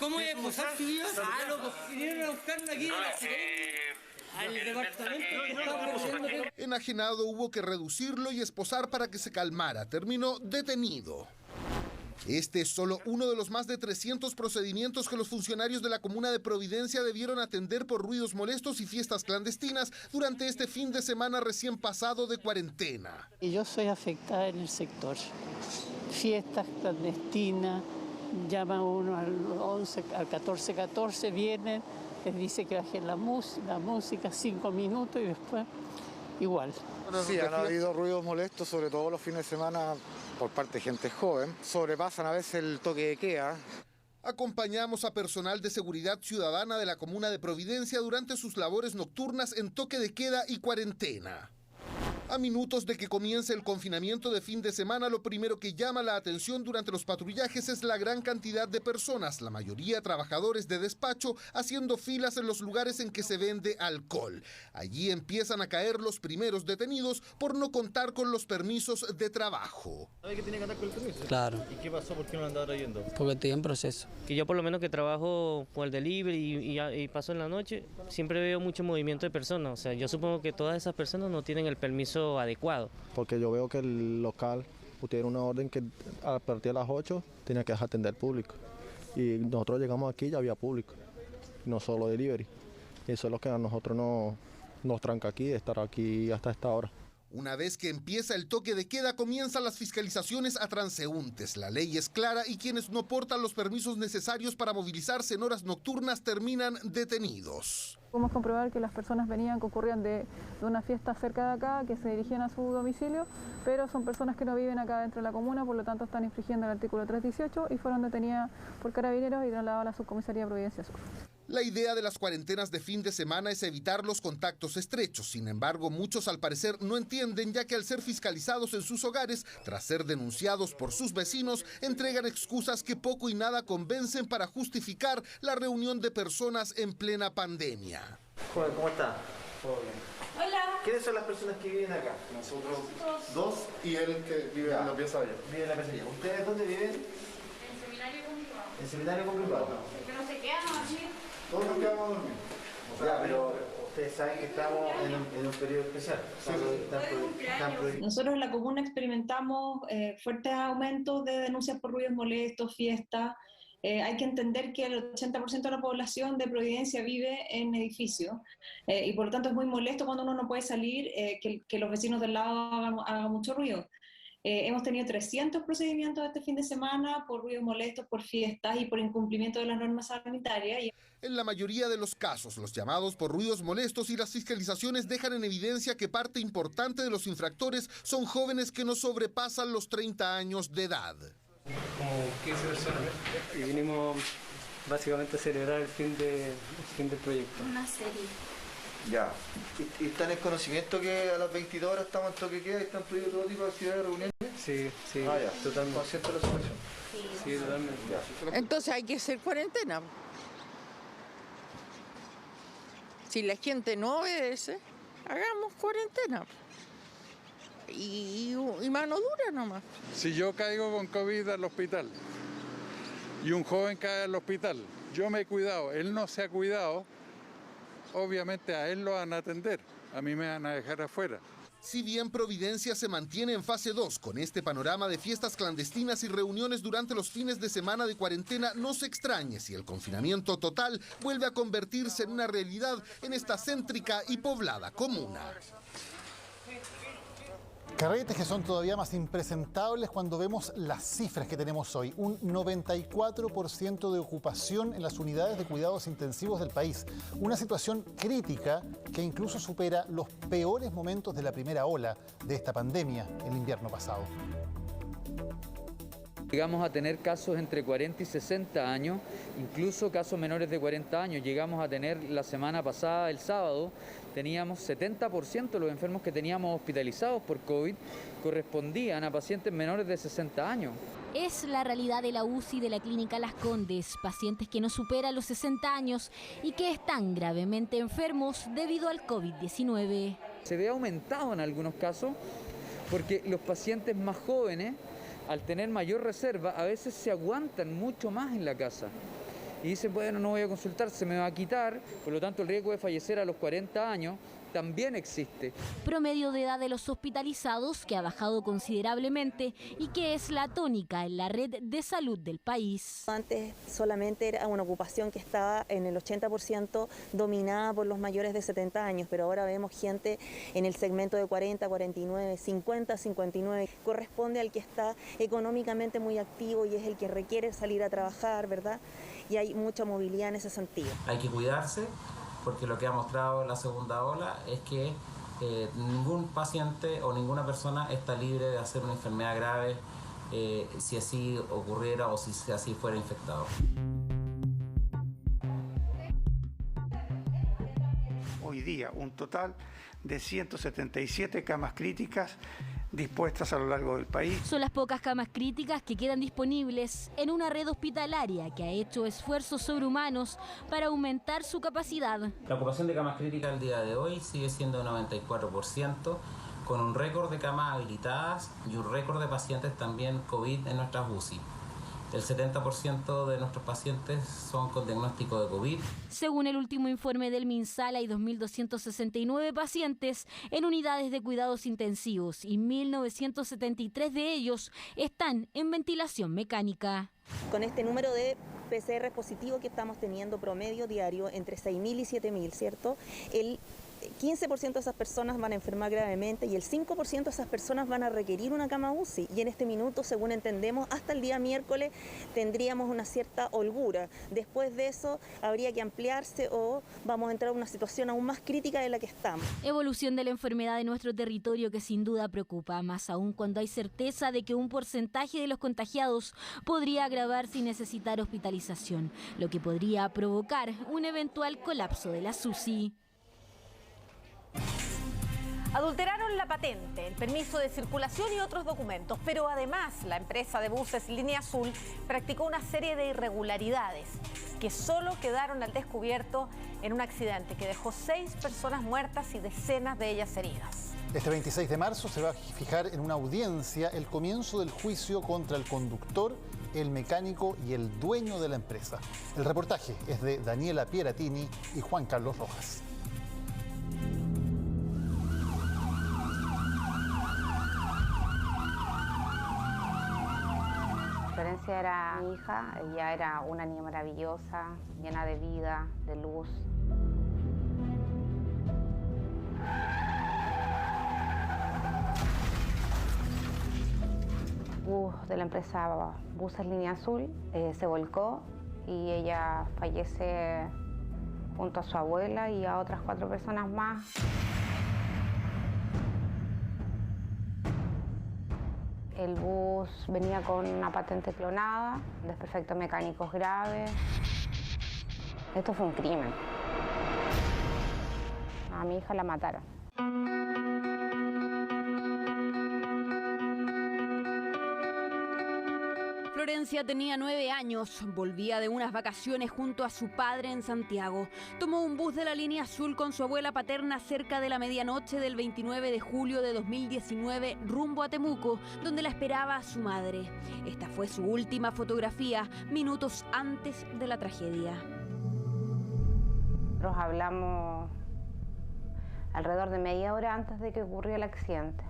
[SPEAKER 22] ¿Cómo es esposar su vida? Ah, loco, vinieron a buscarme aquí al departamento.
[SPEAKER 20] Enajenado, hubo que reducirlo y esposar para que se calmara. Terminó detenido. Este es solo uno de los más de 300 procedimientos que los funcionarios de la comuna de Providencia debieron atender por ruidos molestos y fiestas clandestinas durante este fin de semana recién pasado de cuarentena.
[SPEAKER 23] Y yo soy afectada en el sector. Fiestas clandestinas, llama uno al 11, al 1414, vienen, les dice que bajen la música 5 minutos y después igual.
[SPEAKER 24] Sí, han habido ruidos molestos, sobre todo los fines de semana por parte de gente joven. Sobrepasan a veces el toque de queda.
[SPEAKER 20] Acompañamos a personal de seguridad ciudadana de la comuna de Providencia durante sus labores nocturnas en toque de queda y cuarentena. A minutos de que comience el confinamiento de fin de semana, lo primero que llama la atención durante los patrullajes es la gran cantidad de personas, la mayoría trabajadores de despacho, haciendo filas en los lugares en que se vende alcohol. Allí empiezan a caer los primeros detenidos por no contar con los permisos de trabajo.
[SPEAKER 32] ¿Sabe que tiene que andar con el permiso?
[SPEAKER 33] Claro.
[SPEAKER 32] ¿Y qué pasó? ¿Por qué no lo andaba trayendo?
[SPEAKER 33] Porque estoy en proceso. Que yo por lo menos que trabajo con el delivery y paso en la noche, siempre veo mucho movimiento de personas. O sea, yo supongo que todas esas personas no tienen el permiso adecuado.
[SPEAKER 34] Porque yo veo que el local tiene una orden que a partir de las 8 tenía que atender público. Y nosotros llegamos aquí y ya había público, no solo delivery. Eso es lo que a nosotros nos tranca aquí, de estar aquí hasta esta hora.
[SPEAKER 20] Una vez que empieza el toque de queda, comienzan las fiscalizaciones a transeúntes. La ley es clara y quienes no portan los permisos necesarios para movilizarse en horas nocturnas terminan detenidos.
[SPEAKER 4] Podemos comprobar que las personas concurrían de una fiesta cerca de acá, que se dirigían a su domicilio, pero son personas que no viven acá dentro de la comuna, por lo tanto están infringiendo el artículo 318 y fueron detenidas por Carabineros y trasladadas a la subcomisaría Providencia Sur.
[SPEAKER 20] La idea de las cuarentenas de fin de semana es evitar los contactos estrechos. Sin embargo, muchos al parecer no entienden, ya que al ser fiscalizados en sus hogares, tras ser denunciados por sus vecinos, entregan excusas que poco y nada convencen para justificar la reunión de personas en plena pandemia.
[SPEAKER 5] Joven, ¿cómo está?
[SPEAKER 4] Todo bien. Hola.
[SPEAKER 5] ¿Quiénes son las personas que viven acá?
[SPEAKER 4] Nosotros
[SPEAKER 5] dos y él que vive en la pieza allá. Vive en la pieza allá. ¿Ustedes dónde viven?
[SPEAKER 4] En Seminario con Bilbao.
[SPEAKER 5] En Seminario con Bilbao.
[SPEAKER 4] Porque no se quedan a dormir.
[SPEAKER 5] Todos nos quedamos a dormir. Ya, pero ustedes saben que estamos en un periodo especial.
[SPEAKER 4] Nosotros en la comuna experimentamos fuertes aumentos de denuncias por ruidos molestos, fiestas. Hay que entender que el 80% de la población de Providencia vive en edificios y por lo tanto es muy molesto cuando uno no puede salir, que los vecinos del lado hagan mucho ruido. Hemos tenido 300 procedimientos este fin de semana por ruidos molestos, por fiestas y por incumplimiento de las normas sanitarias.
[SPEAKER 20] En la mayoría de los casos, los llamados por ruidos molestos y las fiscalizaciones dejan en evidencia que parte importante de los infractores son jóvenes que no sobrepasan los 30 años de edad.
[SPEAKER 5] Como 15 personas. Y vinimos básicamente a celebrar el fin del proyecto.
[SPEAKER 4] Una serie.
[SPEAKER 5] Ya. ¿Y está en el conocimiento que a las 22 horas estamos en toque queda y están prohibidos todo tipo de actividades de reuniones? Sí, ya. Totalmente. ¿Consciente de la situación? Sí, totalmente. Ya.
[SPEAKER 6] Entonces hay que hacer cuarentena. Si la gente no obedece, hagamos cuarentena. Y mano dura nomás.
[SPEAKER 9] Si yo caigo con COVID al hospital y un joven cae al hospital, yo me he cuidado, él no se ha cuidado, obviamente a él lo van a atender, a mí me van a dejar afuera.
[SPEAKER 20] Si bien Providencia se mantiene en fase 2, con este panorama de fiestas clandestinas y reuniones durante los fines de semana de cuarentena, no se extrañe si el confinamiento total vuelve a convertirse en una realidad en esta céntrica y poblada comuna.
[SPEAKER 2] Carretes que son todavía más impresentables cuando vemos las cifras que tenemos hoy. Un 94% de ocupación en las unidades de cuidados intensivos del país. Una situación crítica que incluso supera los peores momentos de la primera ola de esta pandemia el invierno pasado.
[SPEAKER 10] Llegamos a tener casos entre 40 y 60 años, incluso casos menores de 40 años. Llegamos a tener la semana pasada, el sábado, teníamos 70% de los enfermos que teníamos hospitalizados por COVID correspondían a pacientes menores de 60 años.
[SPEAKER 13] Es la realidad de la UCI de la Clínica Las Condes, pacientes que no superan los 60 años y que están gravemente enfermos debido al COVID-19.
[SPEAKER 10] Se ve aumentado en algunos casos porque los pacientes más jóvenes, al tener mayor reserva, a veces se aguantan mucho más en la casa. Y dicen, bueno, no voy a consultar, se me va a quitar, por lo tanto el riesgo de fallecer a los 40 años también existe.
[SPEAKER 13] Promedio de edad de los hospitalizados que ha bajado considerablemente y que es la tónica en la red de salud del país.
[SPEAKER 14] Antes solamente era una ocupación que estaba en el 80% dominada por los mayores de 70 años, pero ahora vemos gente en el segmento de 40, 49, 50, 59. Corresponde al que está económicamente muy activo y es el que requiere salir a trabajar, ¿verdad? Y hay mucha movilidad en ese sentido.
[SPEAKER 15] Hay que cuidarse, porque lo que ha mostrado la segunda ola es que ningún paciente o ninguna persona está libre de hacer una enfermedad grave si así ocurriera o si así fuera infectado.
[SPEAKER 21] Hoy día un total de 177 camas críticas dispuestas a lo largo del país.
[SPEAKER 13] Son las pocas camas críticas que quedan disponibles en una red hospitalaria que ha hecho esfuerzos sobrehumanos para aumentar su capacidad.
[SPEAKER 15] La ocupación de camas críticas al día de hoy sigue siendo de 94%, con un récord de camas habilitadas y un récord de pacientes también COVID en nuestras UCI. El 70% de nuestros pacientes son con diagnóstico de COVID.
[SPEAKER 13] Según el último informe del MinSal, hay 2.269 pacientes en unidades de cuidados intensivos y 1.973 de ellos están en ventilación mecánica.
[SPEAKER 14] Con este número de PCR positivo que estamos teniendo promedio diario entre 6.000 y 7.000, ¿cierto? 15% de esas personas van a enfermar gravemente y el 5% de esas personas van a requerir una cama UCI. Y en este minuto, según entendemos, hasta el día miércoles tendríamos una cierta holgura. Después de eso habría que ampliarse o vamos a entrar en una situación aún más crítica de la que estamos.
[SPEAKER 13] Evolución de la enfermedad en nuestro territorio que sin duda preocupa, más aún cuando hay certeza de que un porcentaje de los contagiados podría agravarse y necesitar hospitalización, lo que podría provocar un eventual colapso de la UCI.
[SPEAKER 1] Adulteraron la patente, el permiso de circulación y otros documentos, pero además la empresa de buses Línea Azul practicó una serie de irregularidades que solo quedaron al descubierto en un accidente que dejó 6 personas muertas y decenas de ellas heridas.
[SPEAKER 2] Este 26 de marzo se va a fijar en una audiencia el comienzo del juicio contra el conductor, el mecánico y el dueño de la empresa. El reportaje es de Daniela Pieratini y Juan Carlos Rojas.
[SPEAKER 3] Florencia era mi hija, ella era una niña maravillosa, llena de vida, de luz. Bus de la empresa Buses Línea Azul se volcó y ella fallece junto a su abuela y a otras 4 personas más. El bus venía con una patente clonada, desperfectos mecánicos graves. Esto fue un crimen. A mi hija la mataron.
[SPEAKER 8] Florencia tenía 9 años, volvía de unas vacaciones junto a su padre en Santiago. Tomó un bus de la Línea Azul con su abuela paterna cerca de la medianoche del 29 de julio de 2019 rumbo a Temuco, donde la esperaba su madre. Esta fue su última fotografía, minutos antes de la tragedia.
[SPEAKER 3] Nosotros hablamos alrededor de media hora antes de que ocurrió el accidente.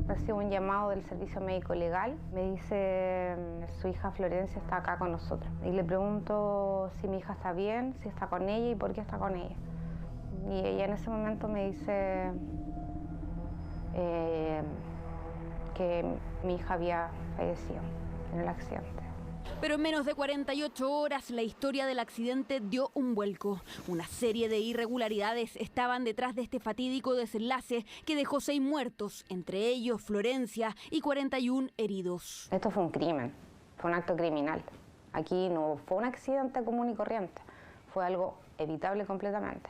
[SPEAKER 3] Recibo un llamado del servicio médico legal. Me dice, su hija Florencia está acá con nosotros. Y le pregunto si mi hija está bien, si está con ella y por qué está con ella. Y ella en ese momento me dice que mi hija había fallecido en el accidente.
[SPEAKER 8] Pero en menos de 48 horas la historia del accidente dio un vuelco. Una serie de irregularidades estaban detrás de este fatídico desenlace que dejó 6 muertos, entre ellos Florencia, y 41 heridos.
[SPEAKER 3] Esto fue un crimen, fue un acto criminal. Aquí no fue un accidente común y corriente, fue algo evitable completamente.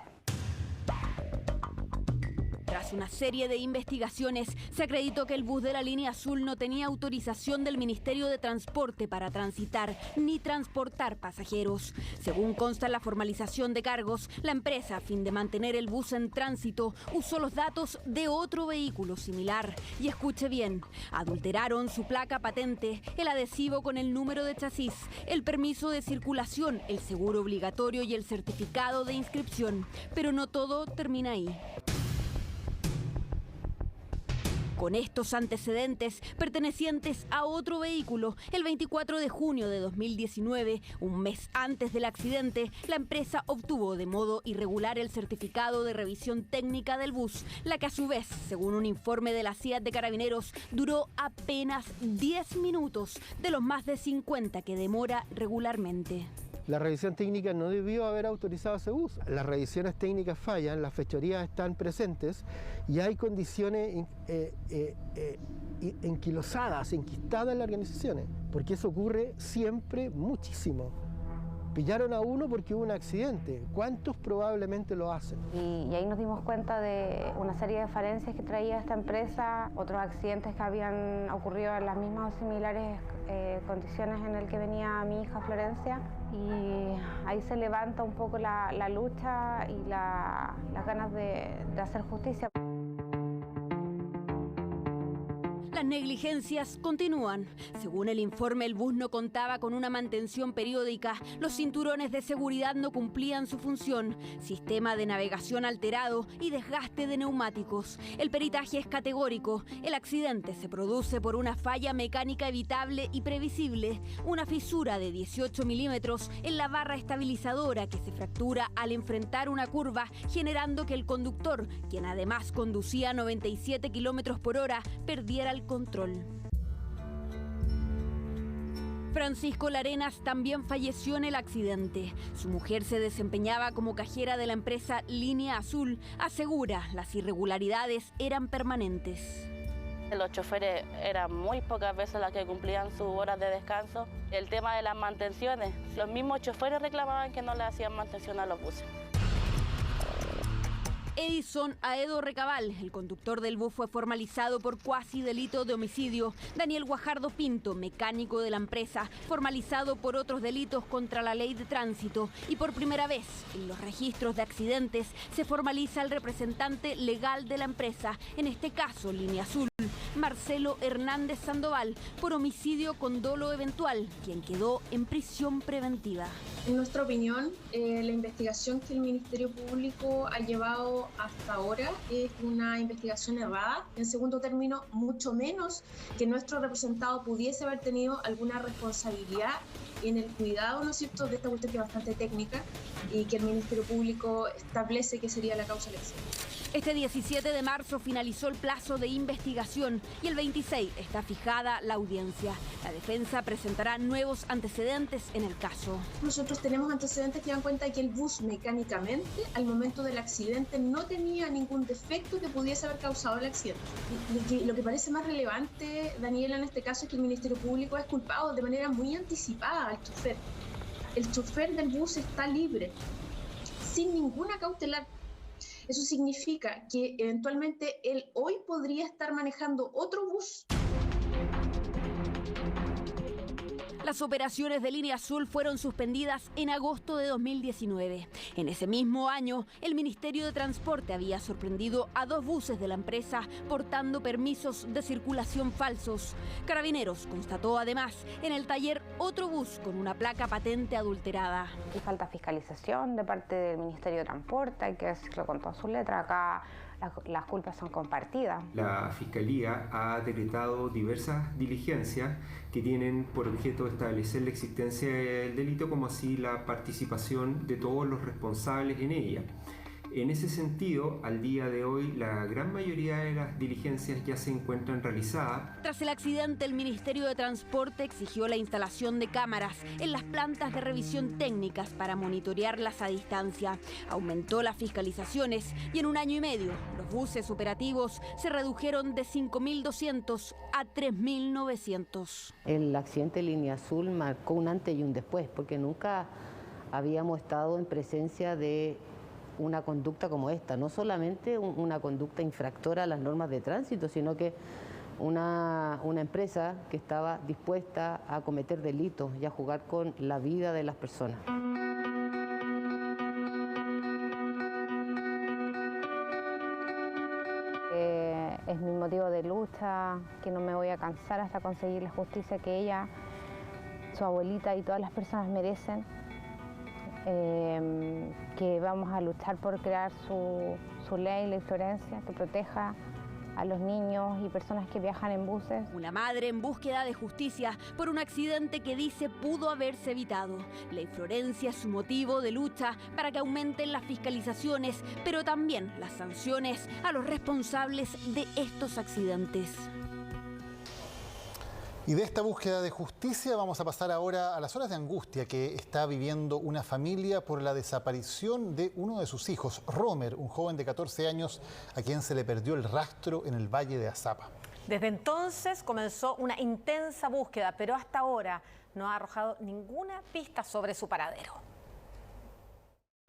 [SPEAKER 8] Tras una serie de investigaciones, se acreditó que el bus de la Línea Azul no tenía autorización del Ministerio de Transporte para transitar ni transportar pasajeros. Según consta en la formalización de cargos, la empresa, a fin de mantener el bus en tránsito, usó los datos de otro vehículo similar. Y escuche bien, adulteraron su placa patente, el adhesivo con el número de chasis, el permiso de circulación, el seguro obligatorio y el certificado de inscripción. Pero no todo termina ahí. Con estos antecedentes pertenecientes a otro vehículo, el 24 de junio de 2019, un mes antes del accidente, la empresa obtuvo de modo irregular el certificado de revisión técnica del bus, la que a su vez, según un informe de la CIAT de Carabineros, duró apenas 10 minutos de los más de 50 que demora regularmente.
[SPEAKER 7] La revisión técnica no debió haber autorizado ese bus. Las revisiones técnicas fallan, las fechorías están presentes y hay condiciones enquilosadas, enquistadas en las organizaciones, porque eso ocurre siempre muchísimo. Pillaron a uno porque hubo un accidente. ¿Cuántos probablemente lo hacen?
[SPEAKER 3] Y ahí nos dimos cuenta de una serie de falencias que traía esta empresa, otros accidentes que habían ocurrido en las mismas o similares condiciones en las que venía mi hija Florencia. Y ahí se levanta un poco la lucha y las ganas de hacer justicia.
[SPEAKER 8] Las negligencias continúan. Según el informe, el bus no contaba con una mantención periódica, los cinturones de seguridad no cumplían su función, sistema de navegación alterado y desgaste de neumáticos. El peritaje es categórico. El accidente se produce por una falla mecánica evitable y previsible, una fisura de 18 milímetros en la barra estabilizadora que se fractura al enfrentar una curva, generando que el conductor, quien además conducía a 97 kilómetros por hora, perdiera el control. Francisco Larenas también falleció en el accidente. Su mujer se desempeñaba como cajera de la empresa Línea Azul. Asegura, las irregularidades eran permanentes.
[SPEAKER 11] Los choferes eran muy pocas veces las que cumplían sus horas de descanso. El tema de las mantenciones, los mismos choferes reclamaban que no le hacían mantención a los buses.
[SPEAKER 8] Edison Aedo Recabal, el conductor del bus, fue formalizado por cuasi delito de homicidio. Daniel Guajardo Pinto, mecánico de la empresa, formalizado por otros delitos contra la ley de tránsito. Y por primera vez en los registros de accidentes se formaliza el representante legal de la empresa, en este caso Línea Azul, Marcelo Hernández Sandoval, por homicidio con dolo eventual, quien quedó en prisión preventiva.
[SPEAKER 12] En nuestra opinión, la investigación que el Ministerio Público ha llevado hasta ahora es una investigación errada. En segundo término, mucho menos que nuestro representado pudiese haber tenido alguna responsabilidad en el cuidado, ¿no es cierto?, de esta cuestión que es bastante técnica y que el Ministerio Público establece que sería la causa del accidente.
[SPEAKER 8] Este 17 de marzo finalizó el plazo de investigación y el 26 está fijada la audiencia. La defensa presentará nuevos antecedentes en el caso.
[SPEAKER 12] Nosotros tenemos antecedentes que dan cuenta de que el bus mecánicamente al momento del accidente no tenía ningún defecto que pudiese haber causado el accidente. Lo que parece más relevante, Daniela, en este caso es que el Ministerio Público ha exculpado de manera muy anticipada al chofer. El chofer del bus está libre, sin ninguna cautelar. Eso significa que eventualmente él hoy podría estar manejando otro bus.
[SPEAKER 8] Las operaciones de Línea Azul fueron suspendidas en agosto de 2019. En ese mismo año, el Ministerio de Transporte había sorprendido a 2 buses de la empresa portando permisos de circulación falsos. Carabineros constató además en el taller otro bus con una placa patente adulterada.
[SPEAKER 3] Aquí falta fiscalización de parte del Ministerio de Transporte, hay que decirlo con todas sus letras. Acá las culpas son compartidas.
[SPEAKER 16] La Fiscalía ha decretado diversas diligencias que tienen por objeto establecer la existencia del delito, como así la participación de todos los responsables en ella. En ese sentido, al día de hoy, la gran mayoría de las diligencias ya se encuentran realizadas.
[SPEAKER 8] Tras el accidente, el Ministerio de Transporte exigió la instalación de cámaras en las plantas de revisión técnicas para monitorearlas a distancia. Aumentó las fiscalizaciones y en un año y medio los buses operativos se redujeron de 5.200 a 3.900.
[SPEAKER 17] El accidente de Línea Azul marcó un antes y un después, porque nunca habíamos estado en presencia de una conducta como esta, no solamente una conducta infractora a las normas de tránsito, sino que una empresa que estaba dispuesta a cometer delitos y a jugar con la vida de las personas.
[SPEAKER 3] Es mi motivo de lucha, que no me voy a cansar hasta conseguir la justicia que ella, su abuelita y todas las personas merecen. Que vamos a luchar por crear su ley, Ley Florencia, que proteja a los niños y personas que viajan en buses.
[SPEAKER 8] Una madre en búsqueda de justicia por un accidente que dice pudo haberse evitado. Ley Florencia es su motivo de lucha para que aumenten las fiscalizaciones, pero también las sanciones a los responsables de estos accidentes.
[SPEAKER 2] Y de esta búsqueda de justicia vamos a pasar ahora a las horas de angustia que está viviendo una familia por la desaparición de uno de sus hijos, Romer, un joven de 14 años a quien se le perdió el rastro en el Valle de Azapa.
[SPEAKER 1] Desde entonces comenzó una intensa búsqueda, pero hasta ahora no ha arrojado ninguna pista sobre su paradero.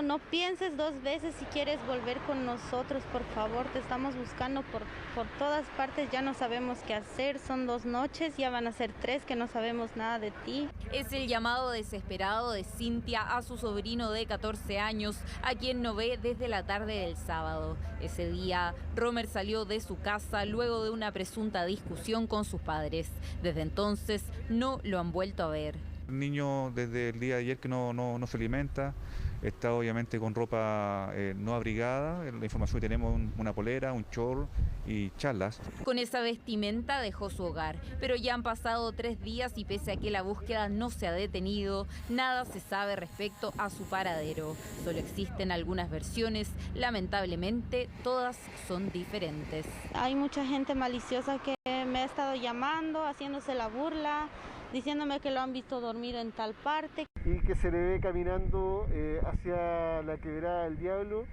[SPEAKER 18] No pienses dos veces si quieres volver con nosotros, por favor, te estamos buscando por todas partes, ya no sabemos qué hacer, son 2 noches, ya van a ser 3 que no sabemos nada de ti.
[SPEAKER 19] Es el llamado desesperado de Cintia a su sobrino de 14 años, a quien no ve desde la tarde del sábado. Ese día, Romer salió de su casa luego de una presunta discusión con sus padres. Desde entonces, no lo han vuelto a ver.
[SPEAKER 22] El niño desde el día de ayer que no se alimenta, está obviamente con ropa no abrigada. La información que tenemos, una polera, un short y chalas.
[SPEAKER 19] Con esa vestimenta dejó su hogar, pero ya han pasado 3 días y pese a que la búsqueda no se ha detenido, nada se sabe respecto a su paradero. Solo existen algunas versiones, lamentablemente todas son diferentes.
[SPEAKER 18] Hay mucha gente maliciosa que me ha estado llamando, haciéndose la burla, diciéndome que lo han visto dormir en tal parte.
[SPEAKER 7] Y que se le ve caminando hacia la Quebrada del Diablo,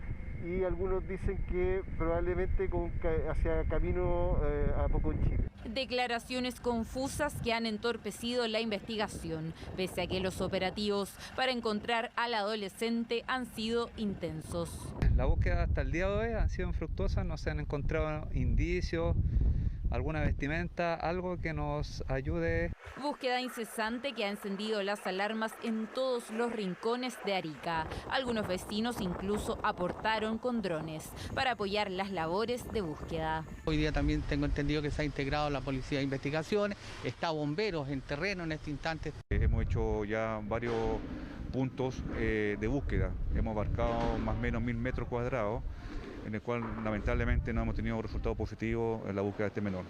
[SPEAKER 7] y algunos dicen que probablemente hacia camino a Poconchile.
[SPEAKER 19] Declaraciones confusas que han entorpecido la investigación, pese a que los operativos para encontrar al adolescente han sido intensos.
[SPEAKER 23] La búsqueda hasta el día de hoy ha sido infructuosa, no se han encontrado indicios, alguna vestimenta, algo que nos ayude.
[SPEAKER 19] Búsqueda incesante que ha encendido las alarmas en todos los rincones de Arica. Algunos vecinos incluso aportaron con drones para apoyar las labores de búsqueda.
[SPEAKER 24] Hoy día también tengo entendido que se ha integrado la Policía de Investigaciones, está bomberos en terreno en este instante.
[SPEAKER 22] Hemos hecho ya varios puntos de búsqueda, hemos abarcado más o menos 1000 metros cuadrados, en el cual lamentablemente no hemos tenido resultados positivos en la búsqueda de este menor.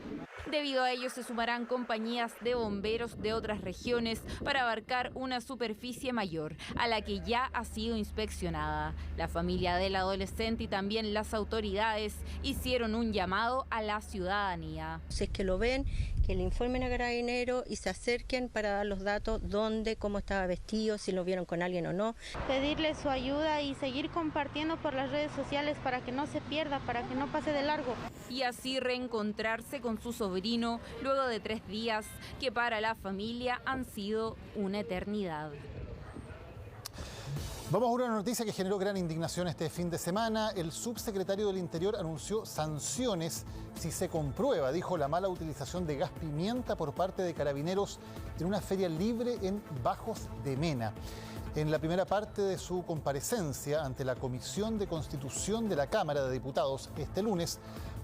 [SPEAKER 19] Debido a ello se sumarán compañías de bomberos de otras regiones para abarcar una superficie mayor, a la que ya ha sido inspeccionada. La familia del adolescente y también las autoridades hicieron un llamado a la ciudadanía.
[SPEAKER 25] Si es que lo ven, que le informen a Carabineros y se acerquen para dar los datos, dónde, cómo estaba vestido, si lo vieron con alguien o no.
[SPEAKER 18] Pedirle su ayuda y seguir compartiendo por las redes sociales para que no se pierda, para que no pase de largo.
[SPEAKER 19] Y así reencontrarse con su sobrino luego de 3 días que para la familia han sido una eternidad.
[SPEAKER 2] Vamos a una noticia que generó gran indignación este fin de semana. El subsecretario del Interior anunció sanciones si se comprueba, dijo, la mala utilización de gas pimienta por parte de Carabineros en una feria libre en Bajos de Mena. En la primera parte de su comparecencia ante la Comisión de Constitución de la Cámara de Diputados este lunes,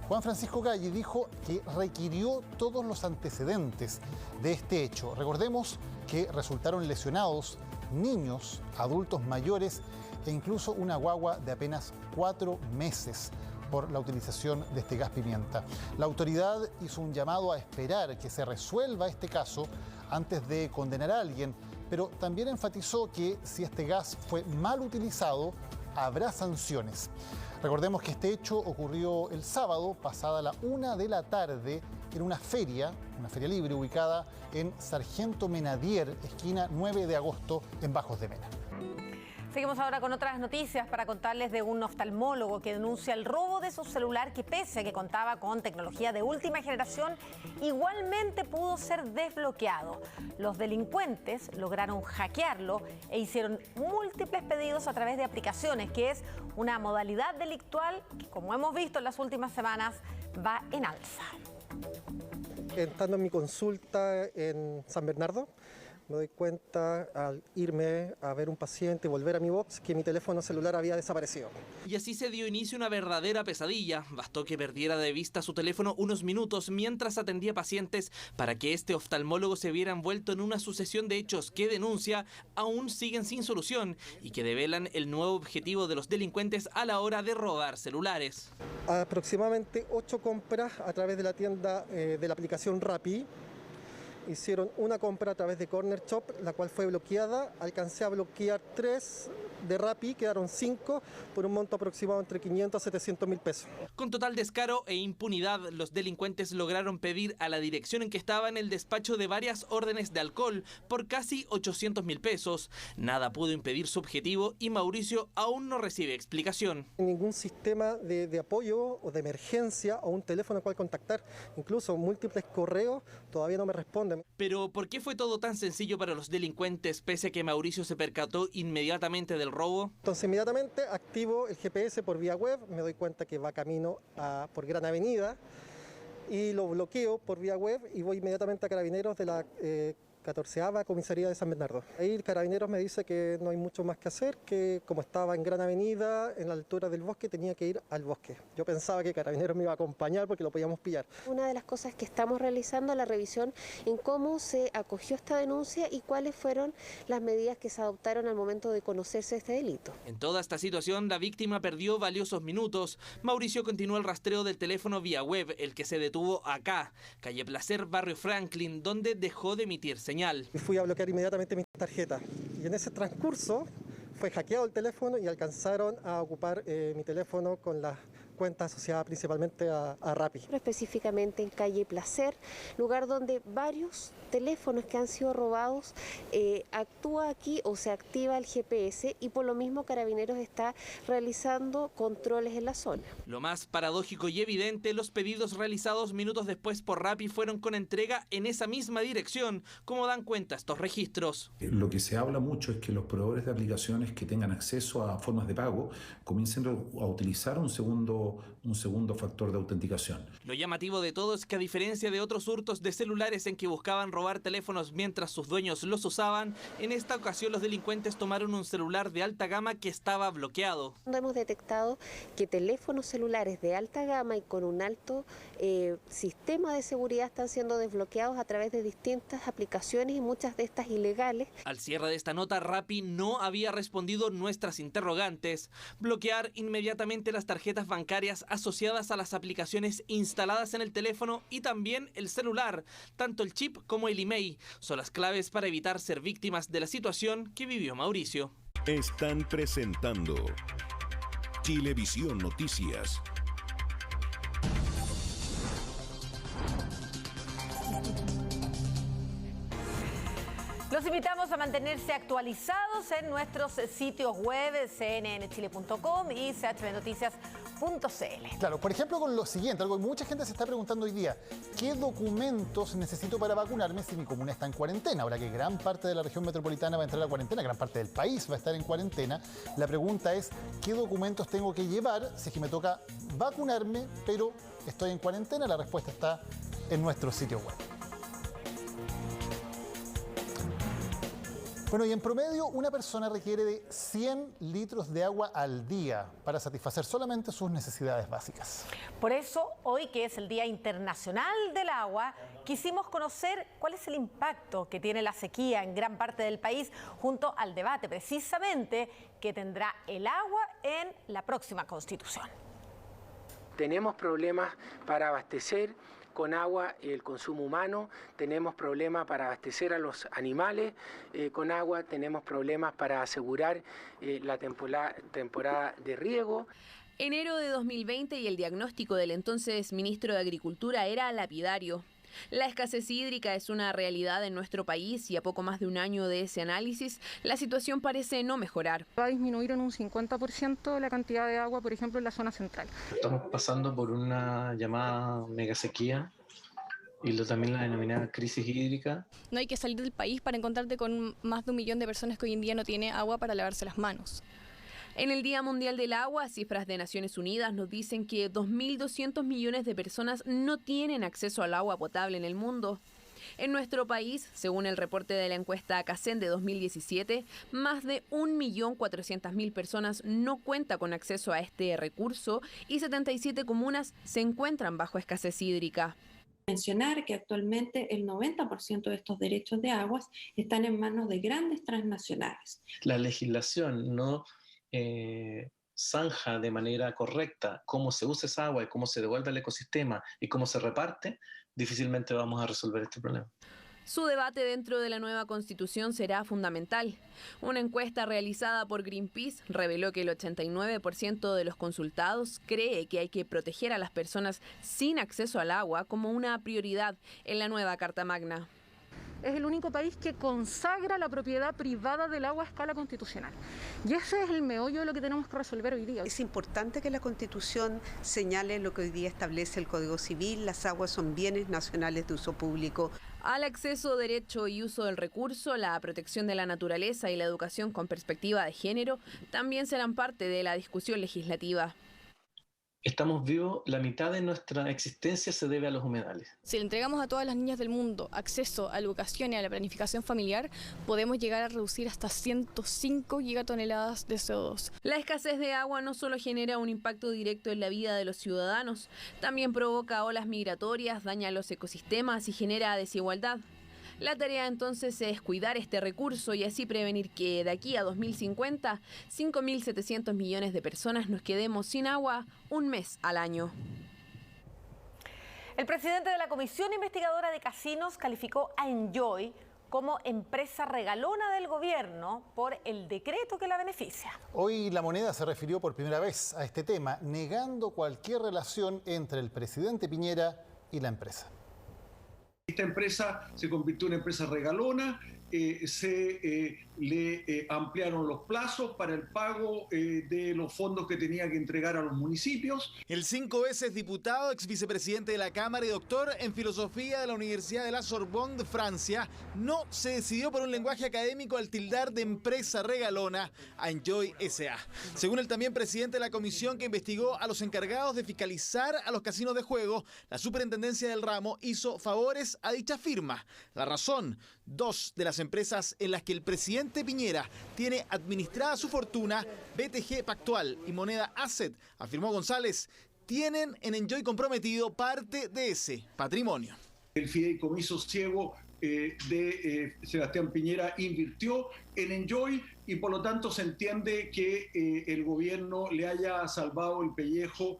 [SPEAKER 2] Juan Francisco Galli dijo que requirió todos los antecedentes de este hecho. Recordemos que resultaron lesionados niños, adultos mayores e incluso una guagua de apenas 4 meses por la utilización de este gas pimienta. La autoridad hizo un llamado a esperar que se resuelva este caso antes de condenar a alguien, pero también enfatizó que si este gas fue mal utilizado, habrá sanciones. Recordemos que este hecho ocurrió el sábado, pasada la 1 de la tarde, en una feria libre ubicada en Sargento Menadier, esquina 9 de agosto, en Bajos de Mena.
[SPEAKER 1] Seguimos ahora con otras noticias para contarles de un oftalmólogo que denuncia el robo de su celular que, pese a que contaba con tecnología de última generación, igualmente pudo ser desbloqueado. Los delincuentes lograron hackearlo e hicieron múltiples pedidos a través de aplicaciones, que es una modalidad delictual que, como hemos visto en las últimas semanas, va en alza.
[SPEAKER 7] Estando en mi consulta en San Bernardo, me doy cuenta al irme a ver un paciente y volver a mi box que mi teléfono celular había desaparecido.
[SPEAKER 26] Y así se dio inicio a una verdadera pesadilla. Bastó que perdiera de vista su teléfono unos minutos mientras atendía pacientes para que este oftalmólogo se viera envuelto en una sucesión de hechos que, denuncia, aún siguen sin solución y que develan el nuevo objetivo de los delincuentes a la hora de robar celulares.
[SPEAKER 7] Aproximadamente 8 compras a través de la tienda de la aplicación Rappi. Hicieron una compra a través de Corner Shop, la cual fue bloqueada. Alcancé a bloquear 3 de Rappi, quedaron 5 por un monto aproximado entre 500 a 700 mil pesos.
[SPEAKER 26] Con total descaro e impunidad, los delincuentes lograron pedir a la dirección en que estaban el despacho de varias órdenes de alcohol por casi 800 mil pesos. Nada pudo impedir su objetivo y Mauricio aún no recibe explicación.
[SPEAKER 7] Ningún sistema de apoyo o de emergencia o un teléfono al cual contactar, incluso múltiples correos, todavía no me responden.
[SPEAKER 26] Pero ¿por qué fue todo tan sencillo para los delincuentes pese a que Mauricio se percató inmediatamente del el robo.
[SPEAKER 7] Entonces inmediatamente activo el GPS por vía web, me doy cuenta que va camino por Gran Avenida y lo bloqueo por vía web y voy inmediatamente a Carabineros de la 14ª Comisaría de San Bernardo. Ahí el Carabineros me dice que no hay mucho más que hacer, que como estaba en Gran Avenida, en la altura del bosque, tenía que ir al bosque. Yo pensaba que Carabineros me iba a acompañar porque lo podíamos pillar.
[SPEAKER 4] Una de las cosas que estamos realizando es la revisión en cómo se acogió esta denuncia y cuáles fueron las medidas que se adoptaron al momento de conocerse este delito.
[SPEAKER 26] En toda esta situación, la víctima perdió valiosos minutos. Mauricio continuó el rastreo del teléfono vía web, el que se detuvo acá, calle Placer, barrio Franklin, donde dejó de emitir señal.
[SPEAKER 7] Y fui a bloquear inmediatamente mi tarjeta. Y en ese transcurso fue hackeado el teléfono y alcanzaron a ocupar mi teléfono con las cuentas asociadas principalmente a Rappi.
[SPEAKER 4] Específicamente en calle Placer, lugar donde varios teléfonos que han sido robados, actúa aquí o se activa el GPS y por lo mismo Carabineros está realizando controles en la zona.
[SPEAKER 26] Lo más paradójico y evidente, los pedidos realizados minutos después por Rappi fueron con entrega en esa misma dirección, como dan cuenta estos registros.
[SPEAKER 5] Lo que se habla mucho es que los proveedores de aplicaciones que tengan acceso a formas de pago comiencen a utilizar un segundo factor de autenticación.
[SPEAKER 26] Lo llamativo de todo es que a diferencia de otros hurtos de celulares en que buscaban robar teléfonos mientras sus dueños los usaban, en esta ocasión los delincuentes tomaron un celular de alta gama que estaba bloqueado.
[SPEAKER 4] Hemos detectado que teléfonos celulares de alta gama y con un alto sistema de seguridad están siendo desbloqueados a través de distintas aplicaciones y muchas de estas ilegales.
[SPEAKER 26] Al cierre de esta nota, Rappi no había respondido nuestras interrogantes. Bloquear inmediatamente las tarjetas bancarias asociadas a las aplicaciones instaladas en el teléfono y también el celular, tanto el chip como el email, son las claves para evitar ser víctimas de la situación que vivió Mauricio.
[SPEAKER 6] Están presentando Chilevisión Noticias.
[SPEAKER 1] Los invitamos a mantenerse actualizados en nuestros sitios web cnnchile.com y chbnoticias.cl.
[SPEAKER 2] Claro, por ejemplo, con lo siguiente, algo que mucha gente se está preguntando hoy día: ¿qué documentos necesito para vacunarme si mi comuna está en cuarentena? Ahora que gran parte de la región metropolitana va a entrar a cuarentena, gran parte del país va a estar en cuarentena, la pregunta es: ¿qué documentos tengo que llevar si es que me toca vacunarme, pero estoy en cuarentena? La respuesta está en nuestro sitio web. Bueno, y en promedio una persona requiere de 100 litros de agua al día para satisfacer solamente sus necesidades básicas.
[SPEAKER 1] Por eso, hoy que es el Día Internacional del Agua, quisimos conocer cuál es el impacto que tiene la sequía en gran parte del país junto al debate precisamente que tendrá el agua en la próxima Constitución.
[SPEAKER 9] Tenemos problemas para abastecer con agua el consumo humano, tenemos problemas para abastecer a los animales con agua, tenemos problemas para asegurar la temporada de riego.
[SPEAKER 10] Enero de 2020 y el diagnóstico del entonces ministro de Agricultura era lapidario. La escasez hídrica es una realidad en nuestro país y a poco más de un año de ese análisis, la situación parece no mejorar.
[SPEAKER 20] Va a disminuir en un 50% la cantidad de agua, por ejemplo, en la zona central.
[SPEAKER 27] Estamos pasando por una llamada megasequía y también la denominada crisis hídrica.
[SPEAKER 28] No hay que salir del país para encontrarte con más de 1 millón de personas que hoy en día no tienen agua para lavarse las manos.
[SPEAKER 10] En el Día Mundial del Agua, cifras de Naciones Unidas nos dicen que 2.200 millones de personas no tienen acceso al agua potable en el mundo. En nuestro país, según el reporte de la encuesta CACEN de 2017, más de 1.400.000 personas no cuentan con acceso a este recurso y 77 comunas se encuentran bajo escasez hídrica.
[SPEAKER 29] Mencionar que actualmente el 90% de estos derechos de aguas están en manos de grandes transnacionales.
[SPEAKER 27] La legislación no zanja de manera correcta cómo se usa esa agua y cómo se devuelve al ecosistema y cómo se reparte, difícilmente vamos a resolver este problema.
[SPEAKER 10] Su debate dentro de la nueva Constitución será fundamental. Una encuesta realizada por Greenpeace reveló que el 89% de los consultados cree que hay que proteger a las personas sin acceso al agua como una prioridad en la nueva Carta Magna.
[SPEAKER 20] es el único país que consagra la propiedad privada del agua a escala constitucional. Y ese es el meollo de lo que tenemos que resolver hoy día.
[SPEAKER 3] Es importante que la Constitución señale lo que hoy día establece el Código Civil. Las aguas son bienes nacionales de uso público.
[SPEAKER 10] Al acceso, derecho y uso del recurso, la protección de la naturaleza y la educación con perspectiva de género también serán parte de la discusión legislativa.
[SPEAKER 27] Estamos vivos, la mitad de nuestra existencia se debe a los humedales.
[SPEAKER 28] Si le entregamos a todas las niñas del mundo acceso a la educación y a la planificación familiar, podemos llegar a reducir hasta 105 gigatoneladas de CO2.
[SPEAKER 10] La escasez de agua no solo genera un impacto directo en la vida de los ciudadanos, también provoca olas migratorias, daña los ecosistemas y genera desigualdad. La tarea entonces es cuidar este recurso y así prevenir que de aquí a 2050, 5.700 millones de personas nos quedemos sin agua un mes al año.
[SPEAKER 1] El presidente de la Comisión Investigadora de Casinos calificó a Enjoy como empresa regalona del gobierno por el decreto que la beneficia.
[SPEAKER 2] Hoy La Moneda se refirió por primera vez a este tema, negando cualquier relación entre el presidente Piñera y la empresa.
[SPEAKER 11] Esta empresa se convirtió en una empresa regalona, le ampliaron los plazos para el pago de los fondos que tenía que entregar a los municipios.
[SPEAKER 12] El 5 veces diputado, ex vicepresidente de la Cámara y doctor en filosofía de la Universidad de la Sorbonne de Francia, no se decidió por un lenguaje académico al tildar de empresa regalona a Enjoy S.A. Según el también presidente de la comisión que investigó a los encargados de fiscalizar a los casinos de juego, la superintendencia del ramo hizo favores a dicha firma. La razón: 2 de las empresas en las que el presidente Piñera tiene administrada su fortuna, BTG Pactual y Moneda Asset, afirmó González, tienen en Enjoy comprometido parte de ese patrimonio.
[SPEAKER 11] El fideicomiso ciego de Sebastián Piñera invirtió en Enjoy y por lo tanto se entiende que el gobierno le haya salvado el pellejo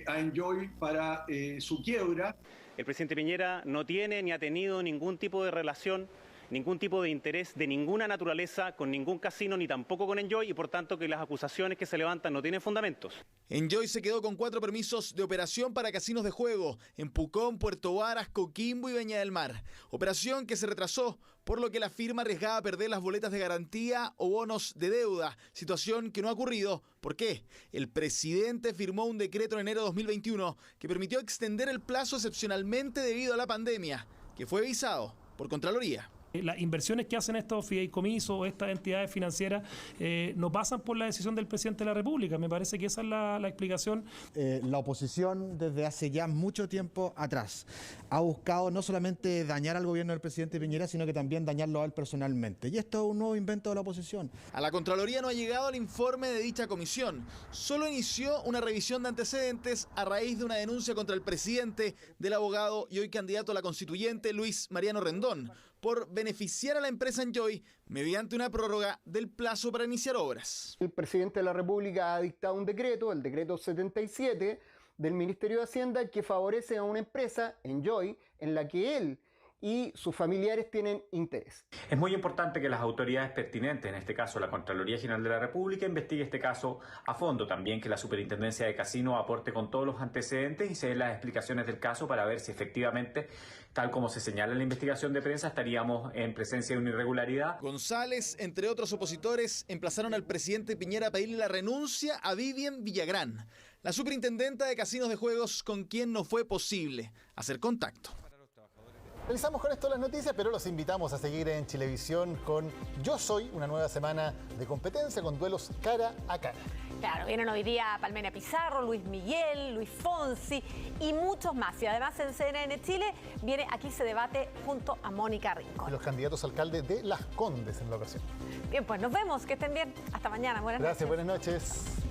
[SPEAKER 11] a Enjoy para su quiebra.
[SPEAKER 13] El presidente Piñera no tiene ni ha tenido ningún tipo de relación, ningún tipo de interés de ninguna naturaleza con ningún casino ni tampoco con Enjoy y por tanto que las acusaciones que se levantan no tienen fundamentos.
[SPEAKER 12] Enjoy se quedó con 4 permisos de operación para casinos de juego en Pucón, Puerto Varas, Coquimbo y Viña del Mar. Operación que se retrasó, por lo que la firma arriesgaba perder las boletas de garantía o bonos de deuda, situación que no ha ocurrido. ¿Por qué? El presidente firmó un decreto en enero de 2021 que permitió extender el plazo excepcionalmente debido a la pandemia, que fue visado por Contraloría.
[SPEAKER 14] Las inversiones que hacen estos fideicomisos o estas entidades financieras no pasan por la decisión del presidente de la República. Me parece que esa es la explicación.
[SPEAKER 15] La oposición desde hace ya mucho tiempo atrás ha buscado no solamente dañar al gobierno del presidente Piñera, sino que también dañarlo a él personalmente. Y esto es un nuevo invento de la oposición.
[SPEAKER 12] A la Contraloría no ha llegado el informe de dicha comisión. Solo inició una revisión de antecedentes a raíz de una denuncia contra el presidente del abogado y hoy candidato a la constituyente Luis Mariano Rendón, por beneficiar a la empresa Enjoy mediante una prórroga del plazo para iniciar obras.
[SPEAKER 16] El presidente de la República ha dictado un decreto, el decreto 77 del Ministerio de Hacienda, que favorece a una empresa, Enjoy, en la que él y sus familiares tienen interés.
[SPEAKER 17] Es muy importante que las autoridades pertinentes, en este caso la Contraloría General de la República, investigue este caso a fondo. También que la Superintendencia de Casino aporte con todos los antecedentes y se den las explicaciones del caso para ver si efectivamente, tal como se señala en la investigación de prensa, estaríamos en presencia de una irregularidad.
[SPEAKER 12] González, entre otros opositores, emplazaron al presidente Piñera a pedirle la renuncia a Vivian Villagrán, la superintendenta de casinos de juegos, con quien no fue posible hacer contacto.
[SPEAKER 2] Realizamos con esto las noticias, pero los invitamos a seguir en Chilevisión con Yo Soy, una nueva semana de competencia con duelos cara a cara.
[SPEAKER 1] Claro, vienen hoy día Palmera Pizarro, Luis Miguel, Luis Fonsi y muchos más. Y además en CNN Chile viene Aquí se debate junto a Mónica Rincón.
[SPEAKER 2] Y los candidatos a alcalde de Las Condes en la ocasión.
[SPEAKER 1] Bien, pues nos vemos, que estén bien. Hasta mañana, buenas noches.
[SPEAKER 2] Gracias, buenas noches.